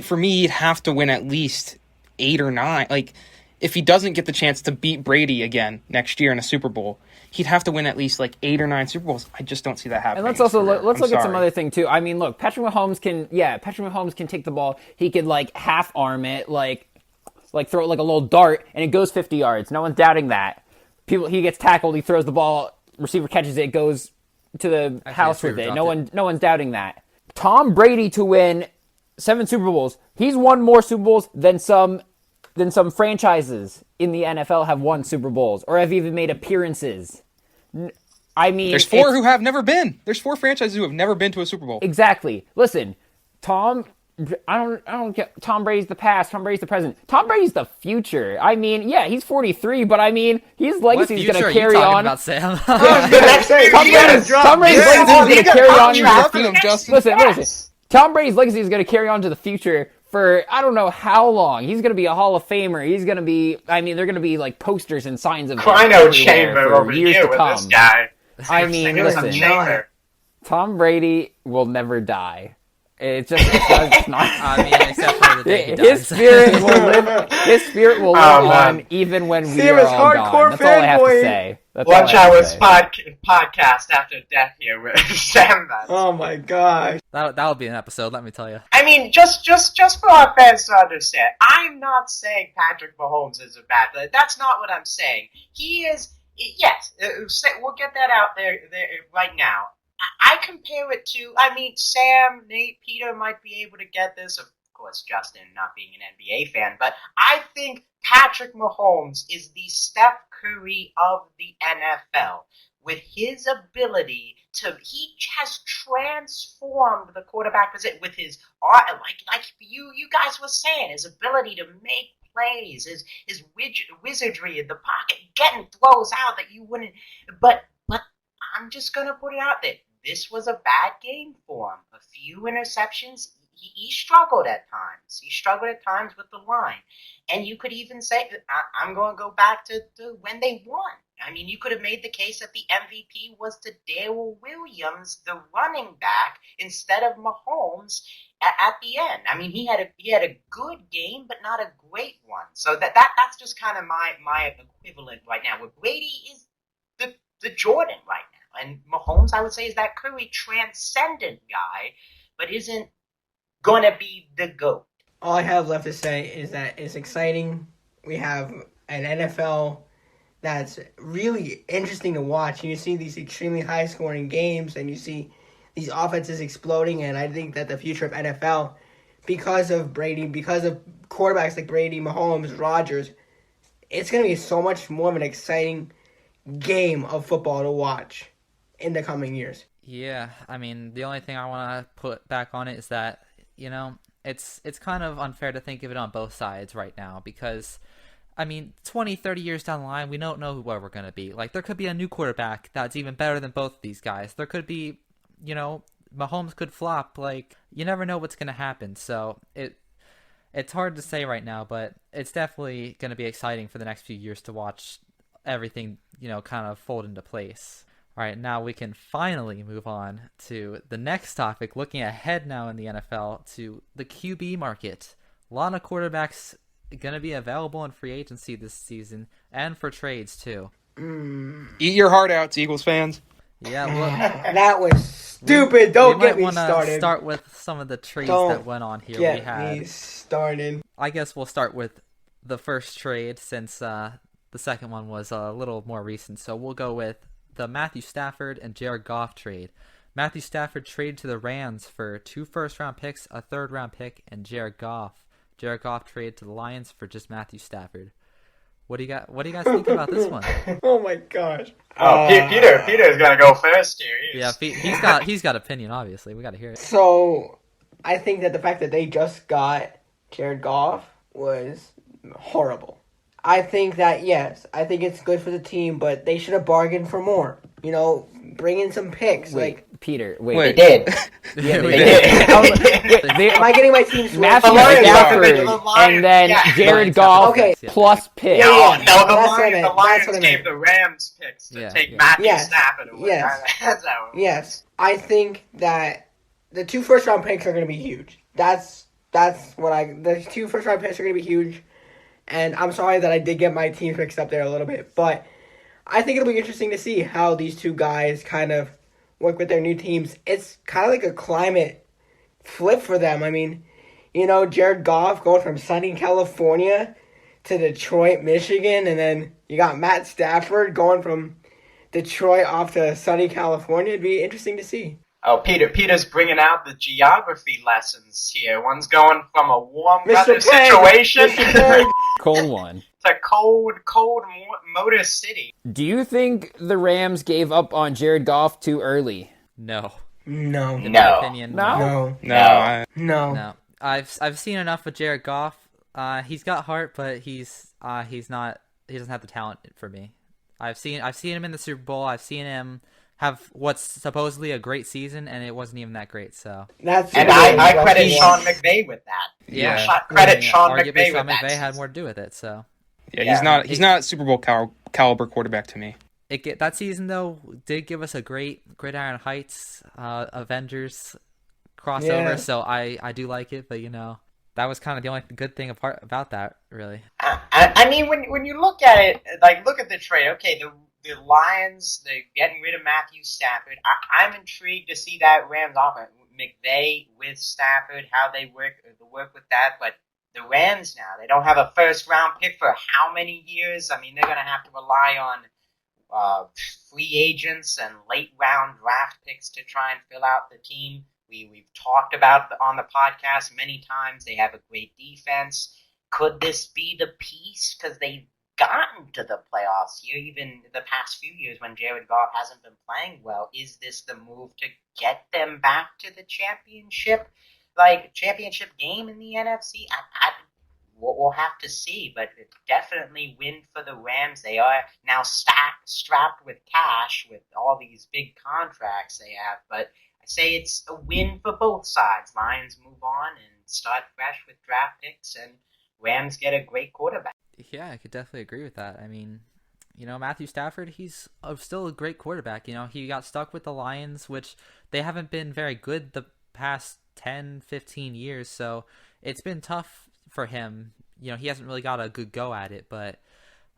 Speaker 5: for me, he'd have to win at least 8 or 9. Like, if he doesn't get the chance to beat Brady again next year in a Super Bowl, he'd have to win at least 8 or 9 Super Bowls. I just don't see that happening.
Speaker 2: And let's look at some other thing too. I mean, look, Patrick Mahomes can take the ball. He could half arm it, like throw it like a little dart, and it goes 50 yards. No one's doubting that. He gets tackled, he throws the ball, receiver catches it, goes to the house with it. No one's doubting that. Tom Brady to win 7 Super Bowls. He's won more Super Bowls than some franchises in the NFL have won Super Bowls or have even made appearances. I mean,
Speaker 5: there's 4 who have never been. There's 4 franchises who have never been to a Super Bowl.
Speaker 2: Exactly. Listen, I don't get Tom Brady's the past. Tom Brady's the present. Tom Brady's the future. I mean, yeah, he's 43, but I mean, his legacy is going to carry on.
Speaker 6: About, Sam?
Speaker 2: Tom Brady's legacy is going to carry on into the future. Listen. Tom Brady's legacy is going to carry on to the future for I don't know how long. He's going to be a Hall of Famer. He's going to be. I mean, they're going to be posters and signs of
Speaker 4: Crino chamber over
Speaker 2: years
Speaker 4: here
Speaker 2: to
Speaker 4: with
Speaker 2: come.
Speaker 4: this guy.
Speaker 2: I mean, listen. Tom Brady will never die. It's just it's not.
Speaker 6: I mean, except for the day he
Speaker 2: his
Speaker 6: dies.
Speaker 2: spirit will live. His spirit will live on even when we are all gone. That's all I have to say. That's all
Speaker 4: Lunch
Speaker 2: I have to
Speaker 4: Hours
Speaker 2: say.
Speaker 4: podcast after death here with Sam.
Speaker 3: Oh my gosh.
Speaker 6: That'll be an episode, let me tell you.
Speaker 4: I mean, just for our fans to understand, I'm not saying Patrick Mahomes is a bad player. That's not what I'm saying. He is, yes, we'll get that out there right now. I compare it to, I mean, Sam, Nate, Peter might be able to get this, of course, Justin not being an NBA fan, but I think Patrick Mahomes is the Steph Curry of the NFL. With his ability he has transformed the quarterback position with his art, like you guys were saying, his ability to make plays, his wizardry in the pocket, getting throws out that you wouldn't. But I'm just gonna put it out there. This was a bad game for him. A few interceptions. He struggled at times. He struggled at times with the line. And you could even say, I'm going to go back to when they won. I mean, you could have made the case that the MVP was to Darrell Williams, the running back, instead of Mahomes at the end. I mean, he had a good game, but not a great one. So that's just kind of my equivalent right now. Where Brady is the Jordan right now. And Mahomes, I would say, is that Curry transcendent guy, but isn't going to be the GOAT.
Speaker 3: All I have left to say is that it's exciting. We have an NFL that's really interesting to watch. You see these extremely high-scoring games, and you see these offenses exploding, and I think that the future of NFL, because of Brady, because of quarterbacks like Brady, Mahomes, Rodgers, it's going to be so much more of an exciting game of football to watch in the coming years.
Speaker 6: Yeah, I mean, the only thing I want to put back on it is that, you know, it's kind of unfair to think of it on both sides right now because, I mean, 20, 30 years down the line, we don't know who we're going to be. Like, there could be a new quarterback that's even better than both of these guys. There could be, you know, Mahomes could flop. Like, you never know what's going to happen. So it's hard to say right now, but it's definitely going to be exciting for the next few years to watch everything, you know, kind of fold into place. All right, now we can finally move on to the next topic, looking ahead now in the NFL to the QB market. A lot of quarterbacks going to be available in free agency this season and for trades too.
Speaker 5: Eat your heart out, Eagles fans.
Speaker 6: Yeah, well,
Speaker 3: That was stupid. Don't get me
Speaker 6: We might want
Speaker 3: started.
Speaker 6: to start with some of the trades
Speaker 3: Don't
Speaker 6: that went on here.
Speaker 3: Get
Speaker 6: We had,
Speaker 3: me started.
Speaker 6: I guess we'll start with the first trade since the second one was a little more recent. So we'll go with the Matthew Stafford and Jared Goff trade. Matthew Stafford traded to the Rams for 2 first-round picks, a third-round pick, and Jared Goff. Jared Goff traded to the Lions for just Matthew Stafford. What do you guys think about this one?
Speaker 3: Oh my gosh.
Speaker 4: Oh, Peter's gonna go first here.
Speaker 6: He's got opinion. Obviously, we got to hear it.
Speaker 3: So, I think that the fact that they just got Jared Goff was horrible. I think that, yes, I think it's good for the team, but they should have bargained for more. You know, bring in some picks.
Speaker 2: Peter,
Speaker 4: They did.
Speaker 2: Yeah,
Speaker 6: We
Speaker 2: they
Speaker 6: did.
Speaker 2: did.
Speaker 3: Am I getting my team switched?
Speaker 2: Matthew
Speaker 4: The Lions,
Speaker 2: Stafford
Speaker 4: the Lions,
Speaker 2: and then
Speaker 4: yeah.
Speaker 2: Jared
Speaker 6: Lions,
Speaker 2: Goff
Speaker 3: okay.
Speaker 2: plus pick.
Speaker 3: Yeah,
Speaker 4: No, the
Speaker 3: that's what I
Speaker 4: Lions,
Speaker 3: meant.
Speaker 4: the Lions
Speaker 3: That's what I
Speaker 4: gave
Speaker 3: meant.
Speaker 4: the Rams picks to
Speaker 6: Yeah,
Speaker 4: take
Speaker 6: yeah.
Speaker 4: Matthew
Speaker 3: Yes.
Speaker 4: Stafford away.
Speaker 3: Yes.
Speaker 4: That's how it
Speaker 3: Yes, I think that the 2 first-round picks are going to be huge. The 2 first-round picks are going to be huge. And I'm sorry that I did get my teams mixed up there a little bit. But I think it'll be interesting to see how these two guys kind of work with their new teams. It's kind of like a climate flip for them. I mean, you know, Jared Goff going from sunny California to Detroit, Michigan. And then you got Matt Stafford going from Detroit off to sunny California. It'd be interesting to see.
Speaker 4: Oh, Peter's bringing out the geography lessons here. One's going from a warm
Speaker 3: Mr.
Speaker 4: weather
Speaker 3: Pegg,
Speaker 4: situation
Speaker 3: Mr. Pegg.
Speaker 2: Cold one.
Speaker 4: to cold Motor City.
Speaker 2: Do you think the Rams gave up on Jared Goff too early?
Speaker 6: No.
Speaker 3: No.
Speaker 6: In
Speaker 4: No.
Speaker 6: my opinion,
Speaker 2: No?
Speaker 3: No.
Speaker 5: No.
Speaker 3: No.
Speaker 6: I've seen enough of Jared Goff. He's got heart, but he's not. He doesn't have the talent for me. I've seen him in the Super Bowl. I've seen him have what's supposedly a great season, and it wasn't even that great. So
Speaker 3: That's
Speaker 4: And I credit Sean McVay with that.
Speaker 6: yeah,
Speaker 4: Credit Sean
Speaker 6: arguably
Speaker 4: McVay
Speaker 6: Sean
Speaker 4: with that.
Speaker 6: McVay had more to do with it. So
Speaker 5: Yeah, he's not Super Bowl caliber quarterback to me.
Speaker 6: that season though did give us a great Gridiron Heights Avengers crossover.
Speaker 3: Yeah.
Speaker 6: So I do like it, but you know that was kind of the only good thing about that really.
Speaker 4: I mean, when you look at it, like look at the trade. Okay, the the Lions, they're getting rid of Matthew Stafford. I'm intrigued to see that Rams offense. McVay with Stafford, how they work with that. But the Rams now, they don't have a first-round pick for how many years? I mean, they're going to have to rely on free agents and late-round draft picks to try and fill out the team. We've talked about on the podcast many times. They have a great defense. Could this be the piece? Because they've gotten to the playoffs here, even the past few years when Jared Goff hasn't been playing well. Is this the move to get them back to the championship game in the NFC? We'll have to see, but it's definitely win for the Rams. They are now strapped with cash with all these big contracts they have, but I say it's a win for both sides. Lions move on and start fresh with draft picks, and Rams get a great quarterback.
Speaker 6: Yeah, I could definitely agree with that. I mean, Matthew Stafford, he's still a great quarterback. He got stuck with the Lions, which they haven't been very good the past 10, 15 years, so it's been tough for him. He hasn't really got a good go at it, but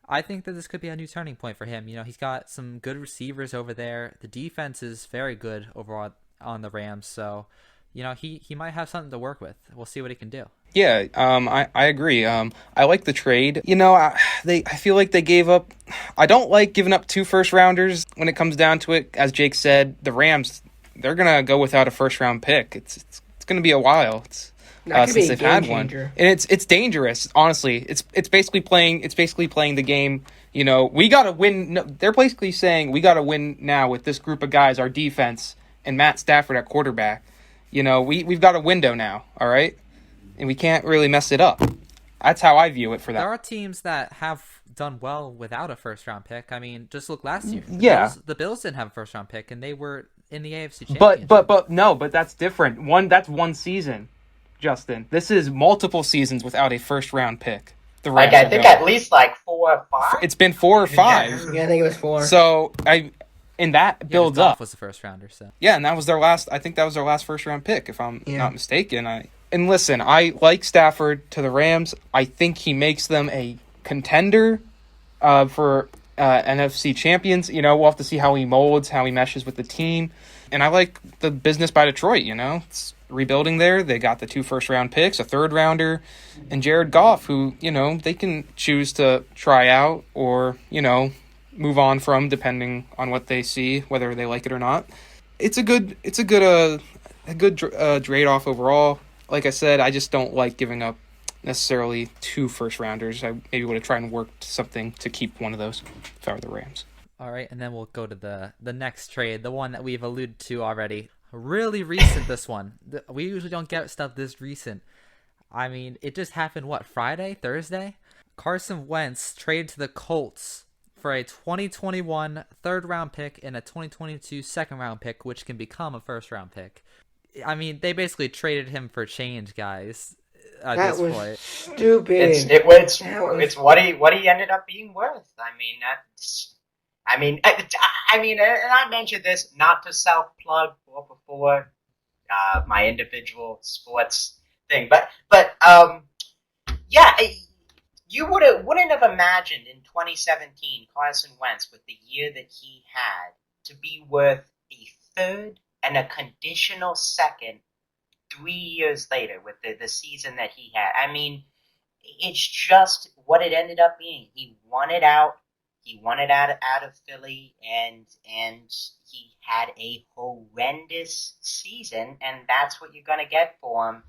Speaker 6: I think that this could be a new turning point for him. He's got some good receivers over there. The defense is very good overall on the Rams, so he might have something to work with. We'll see what he can do.
Speaker 5: Yeah, I agree. I like the trade. I feel like they gave up. I don't like giving up 2 first-rounders when it comes down to it. As Jake said, the Rams, they're gonna go without a first-round pick. It's gonna be a while. Since they've had one, and it's dangerous. Honestly, it's basically playing the game. We gotta win. No, they're basically saying we gotta win now with this group of guys, our defense, and Matt Stafford at quarterback. We've got a window now. All right. And we can't really mess it up. That's how I view it for that.
Speaker 6: There are teams that have done well without a first-round pick. I mean, just look last year. The Bills didn't have a first-round pick, and they were in the AFC Championship.
Speaker 5: But that's different. That's one season, Justin. This is multiple seasons without a first-round pick.
Speaker 4: I think at least 4 or 5.
Speaker 5: It's been 4 or 5.
Speaker 3: Yeah, I think it was 4.
Speaker 5: So and that builds up.
Speaker 6: Was the first rounder, so
Speaker 5: yeah, and that was their last. I think that was their last first-round pick, if I'm not mistaken. And listen, I like Stafford to the Rams. I think he makes them a contender for NFC champions. We'll have to see how he molds, how he meshes with the team. And I like the business by Detroit, It's rebuilding there. They got the 2 first-round picks, a third-rounder, and Jared Goff, who, they can choose to try out or, move on from, depending on what they see, whether they like it or not. It's a good trade-off overall. Like I said, I just don't like giving up necessarily 2 first-rounders. I maybe would have tried and worked something to keep one of those if I were the Rams.
Speaker 6: All right, and then we'll go to the next trade, the one that we've alluded to already. Really recent, this one. We usually don't get stuff this recent. I mean, it just happened, Friday, Thursday? Carson Wentz traded to the Colts for a 2021 third-round pick and a 2022 second-round pick, which can become a first-round pick. I mean, they basically traded him for change, guys.
Speaker 3: That was point. Stupid.
Speaker 4: It's what he ended up being worth. And I mentioned this not to self-plug before my individual sports thing, but you wouldn't have imagined in 2017 Carson Wentz, with the year that he had, to be worth a third and a conditional second 3 years later with the season that he had. I mean, it's just what it ended up being. He wanted out. He wanted out of Philly, and he had a horrendous season, and that's what you're going to get for him.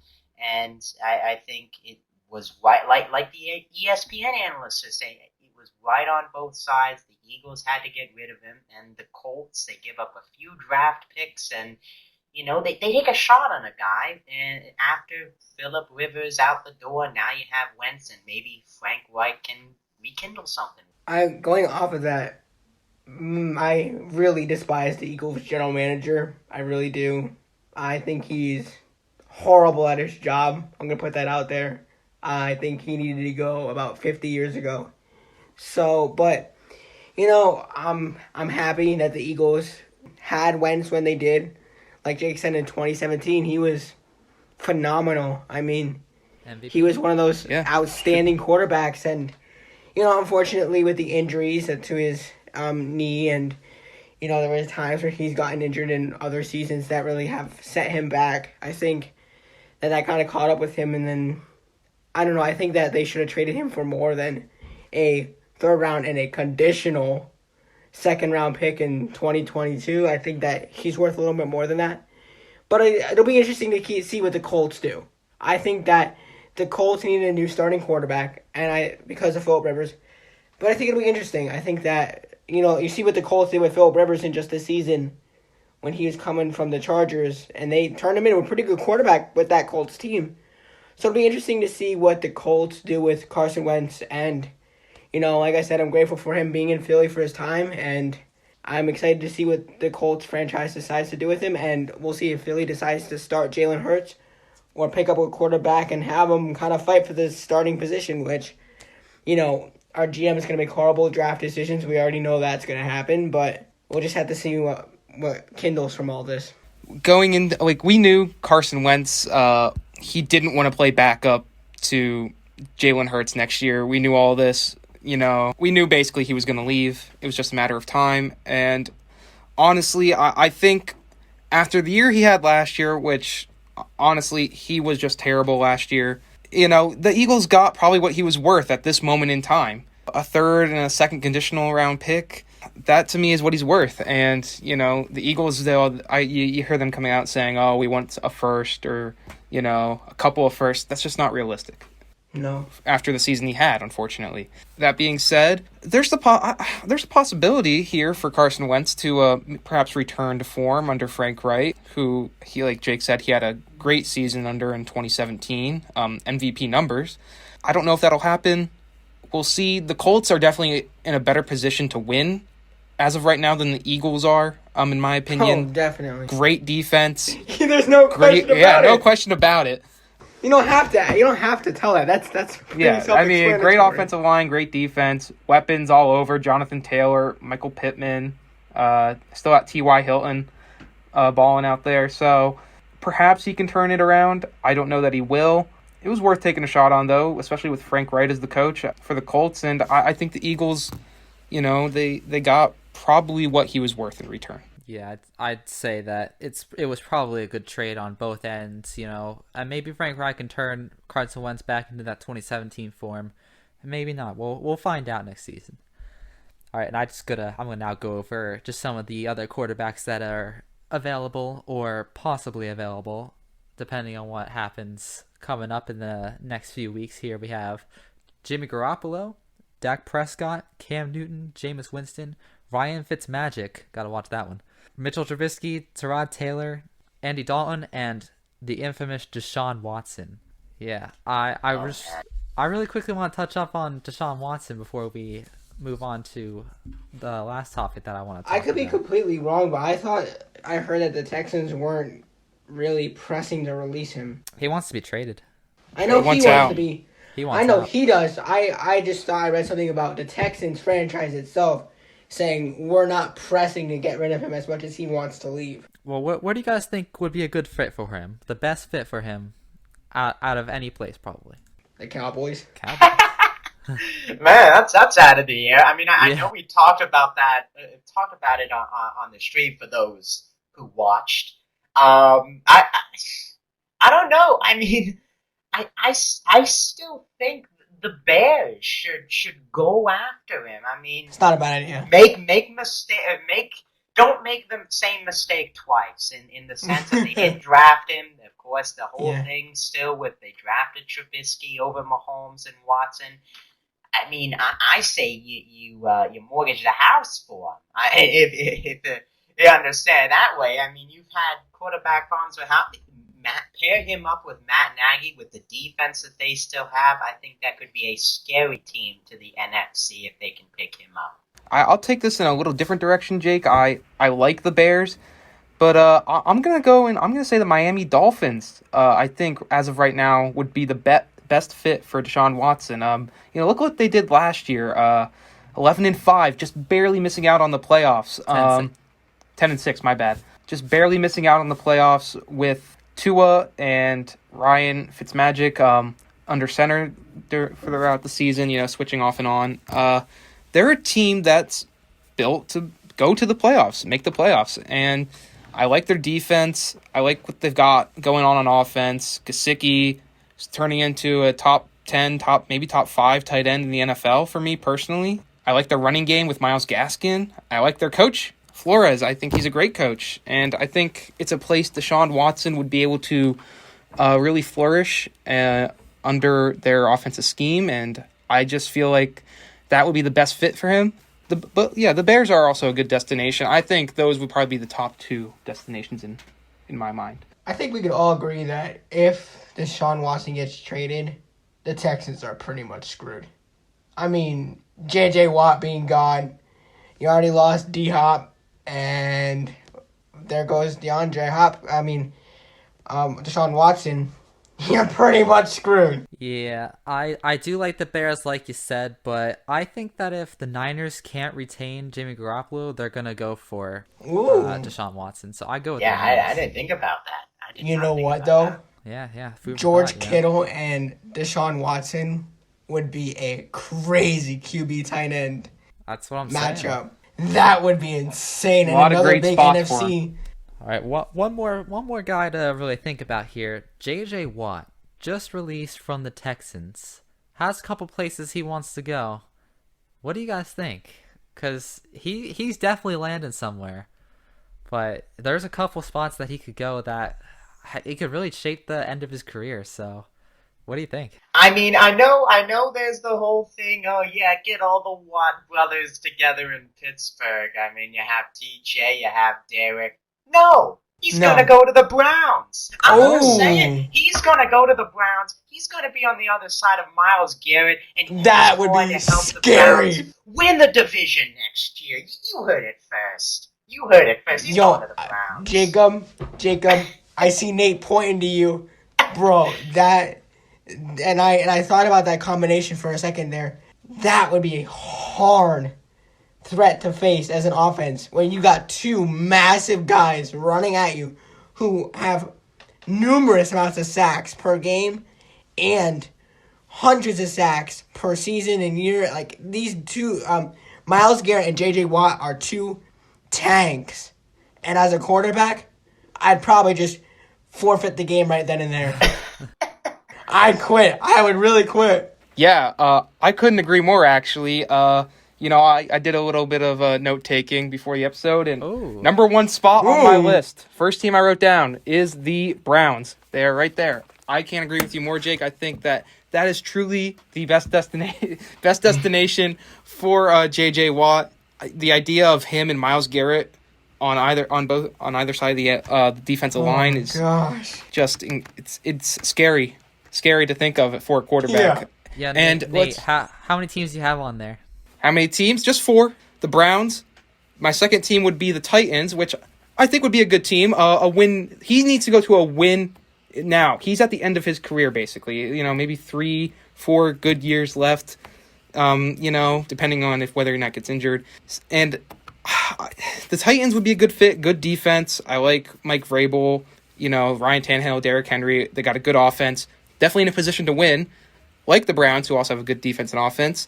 Speaker 4: And I think it was right, like the ESPN analysts are saying, it was right on both sides. The Eagles had to get rid of him, and the Colts, they give up a few draft picks, and they take a shot on a guy, and after Phillip Rivers out the door, now you have Wentz, and maybe Frank Reich can rekindle something.
Speaker 3: Going off of that, I really despise the Eagles general manager. I really do. I think he's horrible at his job. I'm going to put that out there. I think he needed to go about 50 years ago. So, but, I'm happy that the Eagles had Wentz when they did. Like Jake said, in 2017, he was phenomenal. I mean, MVP. He was one of those outstanding quarterbacks. And, unfortunately, with the injuries to his knee, and there was times where he's gotten injured in other seasons that really have set him back. I think that kind of caught up with him, and then I don't know. I think that they should have traded him for more than a third round and a conditional second round pick in 2022. I think that he's worth a little bit more than that. But it'll be interesting to see what the Colts do. I think that the Colts need a new starting quarterback, because of Phillip Rivers. But I think it'll be interesting. I think that, you see what the Colts did with Phillip Rivers in just this season when he was coming from the Chargers, and they turned him into a pretty good quarterback with that Colts team. So it'll be interesting to see what the Colts do with Carson Wentz. And, like I said, I'm grateful for him being in Philly for his time. And I'm excited to see what the Colts franchise decides to do with him. And we'll see if Philly decides to start Jalen Hurts or pick up a quarterback and have him kind of fight for the starting position, which, our GM is going to make horrible draft decisions. We already know that's going to happen. But we'll just have to see what kindles from all this.
Speaker 5: Going in, we knew Carson Wentz, he didn't want to play backup to Jalen Hurts next year. We knew all this. We knew basically he was going to leave. It was just a matter of time. And honestly, I think after the year he had last year, which honestly, he was just terrible last year, the Eagles got probably what he was worth at this moment in time. A third and a second conditional round pick. That to me is what he's worth. And, the Eagles, you hear them coming out saying, oh, we want a first or, a couple of firsts. That's just not realistic.
Speaker 3: No.
Speaker 5: After the season he had, unfortunately. That being said, there's a possibility here for Carson Wentz to perhaps return to form under Frank Wright, who, like Jake said, he had a great season under in 2017, MVP numbers. I don't know if that'll happen. We'll see. The Colts are definitely in a better position to win as of right now than the Eagles are, in my opinion.
Speaker 3: Oh, definitely.
Speaker 5: Great defense.
Speaker 3: There's no question about it.
Speaker 5: Yeah, no question about it.
Speaker 3: You don't have to tell that. That's
Speaker 5: yeah. I mean, great offensive line, great defense, weapons all over. Jonathan Taylor, Michael Pittman, still got T.Y. Hilton, balling out there. So perhaps he can turn it around. I don't know that he will. It was worth taking a shot on, though, especially with Frank Wright as the coach for the Colts. And I think the Eagles, they got probably what he was worth in return.
Speaker 6: Yeah, I'd say that it was probably a good trade on both ends, and maybe Frank Reich can turn Carson Wentz back into that 2017 form, and maybe not. We'll find out next season. All right, and I'm gonna now go over just some of the other quarterbacks that are available or possibly available, depending on what happens coming up in the next few weeks. Here we have Jimmy Garoppolo, Dak Prescott, Cam Newton, Jameis Winston, Ryan Fitzmagic, gotta watch that one, Mitchell Trubisky, Tyrod Taylor, Andy Dalton, and the infamous Deshaun Watson. Yeah, I really quickly want to touch up on Deshaun Watson before we move on to the last topic that I want to talk about.
Speaker 3: I could be completely wrong, but I heard that the Texans weren't really pressing to release him.
Speaker 6: He wants to be traded.
Speaker 3: I know he wants to be.
Speaker 6: I know
Speaker 3: he does. I just thought I read something about the Texans franchise itself saying we're not pressing to get rid of him as much as he wants to leave.
Speaker 6: Well, what do you guys think would be a good fit for him? The best fit for him out of any place, probably.
Speaker 3: The Cowboys.
Speaker 4: Man, that's out of the air. I mean, I know we talked about that. Talked about it on the stream for those who watched. I don't know. I mean, I still think the Bears should go after him. I mean,
Speaker 3: it's not a bad idea.
Speaker 4: Don't make the same mistake twice. In the sense that they didn't draft him. Of course, the whole thing still with they drafted Trubisky over Mahomes and Watson. I mean, I say you mortgage the house for him. If you understand that way. I mean, you've had quarterback problems with pair him up with Matt Nagy with the defense that they still have. I think that could be a scary team to the NFC if they can pick him up.
Speaker 5: I'll take this in a little different direction, Jake. I like the Bears, but I'm gonna go and I'm gonna say the Miami Dolphins. I think as of right now would be the best fit for Deshaun Watson. Look what they did last year. 11-5, just barely missing out on the playoffs. 10-6, my bad. Just barely missing out on the playoffs with Tua and Ryan Fitzmagic under center throughout the season, switching off and on. They're a team that's built to go to the playoffs, make the playoffs. And I like their defense. I like what they've got going on offense. Gesicki is turning into a top 10, maybe top 5 tight end in the NFL for me personally. I like their running game with Myles Gaskin. I like their coach, Flores. I think he's a great coach. And I think it's a place Deshaun Watson would be able to really flourish under their offensive scheme. And I just feel like that would be the best fit for him. But the Bears are also a good destination. I think those would probably be the top 2 destinations in my mind.
Speaker 3: I think we could all agree that if Deshaun Watson gets traded, the Texans are pretty much screwed. I mean, J.J. Watt being gone, you already lost D-Hop, and there goes Deshaun Watson. You're pretty much screwed.
Speaker 6: Yeah, I do like the Bears, like you said, but I think that if the Niners can't retain Jimmy Garoppolo, they're going to go for Deshaun Watson. So I go with
Speaker 4: I didn't think about that.
Speaker 3: You know what, though?
Speaker 6: Yeah.
Speaker 3: George Kittle and Deshaun Watson would be a crazy QB tight end
Speaker 6: That's what I'm
Speaker 3: matchup.
Speaker 6: saying.
Speaker 3: That would be insane.
Speaker 5: A lot
Speaker 3: and
Speaker 5: of
Speaker 3: another
Speaker 5: great
Speaker 3: big
Speaker 5: spots for
Speaker 3: NFC.
Speaker 6: All right, one more guy to really think about here. J.J. Watt, just released from the Texans, has a couple places he wants to go. What do you guys think? Because he's definitely landing somewhere. But there's a couple spots that he could go that it could really shape the end of his career. So what do you think?
Speaker 4: I mean, I know there's the whole thing, get all the Watt brothers together in Pittsburgh. I mean, you have TJ, you have Derek. No! He's gonna go to the Browns. I'm just saying, he's gonna go to the Browns. He's gonna be on the other side of Myles Garrett, and
Speaker 3: that would be scary.
Speaker 4: Win the division next year. You heard it first. He's going to the Browns.
Speaker 3: Jacob, I see Nate pointing to you, bro. That, and I thought about that combination for a second there. That would be a hard threat to face as an offense when you got 2 massive guys running at you who have numerous amounts of sacks per game and hundreds of sacks per season and year. Like these 2, Myles Garrett and J.J. Watt are 2 tanks. And as a quarterback, I'd probably just forfeit the game right then and there. I'd quit. I would really quit.
Speaker 5: Yeah, I couldn't agree more, actually. I did a little bit of note-taking before the episode, and number 1 spot on my list, first team I wrote down, is the Browns. They're right there. I can't agree with you more, Jake. I think that is truly the best destination for J.J. Watt. The idea of him and Myles Garrett on either side of the defensive line is just it's scary to think of it for a quarterback.
Speaker 6: Yeah,
Speaker 5: and
Speaker 6: Nate, how many teams do you have on there?
Speaker 5: How many teams? Just 4. The Browns. My second team would be the Titans, which I think would be a good team. A win. He needs to go to a win now. He's at the end of his career, basically. Maybe 3-4 good years left. Depending on whether or not gets injured. And the Titans would be a good fit, good defense. I like Mike Vrabel, Ryan Tannehill, Derrick Henry. They got a good offense. Definitely in a position to win. Like the Browns, who also have a good defense and offense.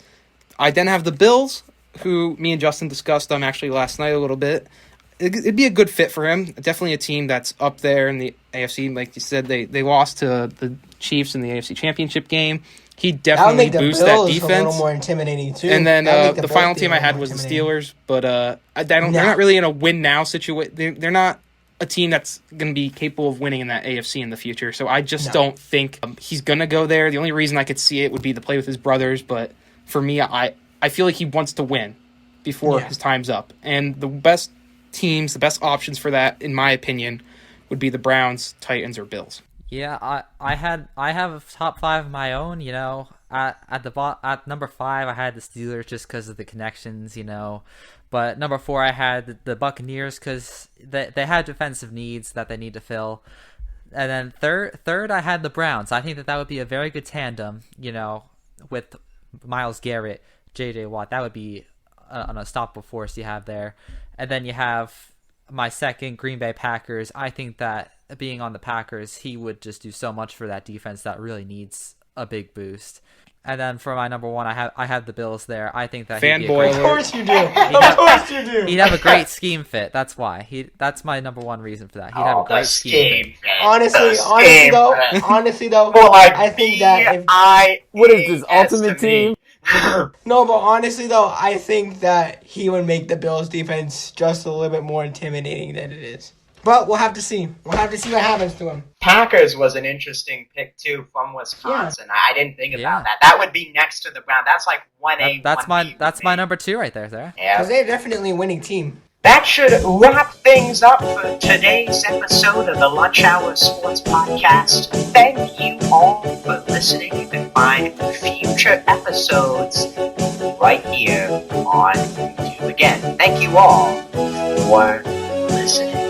Speaker 5: I then have the Bills, who me and Justin discussed them actually last night a little bit. It'd be a good fit for him. Definitely a team that's up there in the AFC. Like you said, they lost to the Chiefs in the AFC Championship game. He definitely boosts that defense.
Speaker 3: A little more intimidating too.
Speaker 5: And then the final team I had was the Steelers, but they're not really in a win now situation. They're not a team that's going to be capable of winning in that AFC in the future. So I just don't think he's going to go there. The only reason I could see it would be to play with his brothers, but for me, I feel like he wants to win before his time's up. And the best teams, the best options for that, in my opinion, would be the Browns, Titans, or Bills.
Speaker 6: Yeah, I have a top 5 of my own. At number 5, I had the Steelers just because of the connections. But number 4, I had the Buccaneers because they had defensive needs that they need to fill. And then third, I had the Browns. I think that would be a very good tandem. With Myles Garrett, J.J. Watt, that would be an unstoppable force you have there. And then you have my second, Green Bay Packers. I think that being on the Packers, he would just do so much for that defense that really needs a big boost. And then for my number one, I have the Bills there. I think that he'd be a
Speaker 5: Fanboy
Speaker 6: great,
Speaker 3: Of
Speaker 5: alert.
Speaker 3: course you do. Of course you do.
Speaker 6: he'd have a great scheme fit. That's why. That's my number one reason for that. He'd have a
Speaker 4: the
Speaker 6: great scheme fit.
Speaker 4: scheme.
Speaker 3: Honestly though,
Speaker 4: More like
Speaker 3: I think that if,
Speaker 2: What is this, Ultimate Team?
Speaker 3: no, but honestly though, I think that he would make the Bills defense just a little bit more intimidating than it is. But we'll have to see. We'll have to see what happens to him.
Speaker 4: Packers was an interesting pick too from Wisconsin. I didn't think about that. That would be next to the Browns. That's like 1A.
Speaker 6: That's
Speaker 4: 1B
Speaker 6: my number 2 right there, Sarah.
Speaker 4: Yeah.
Speaker 3: Because they're definitely a winning team.
Speaker 4: That should wrap things up for today's episode of the Lunch Hour Sports Podcast. Thank you all for listening. You can find future episodes right here on YouTube. Again, thank you all for listening.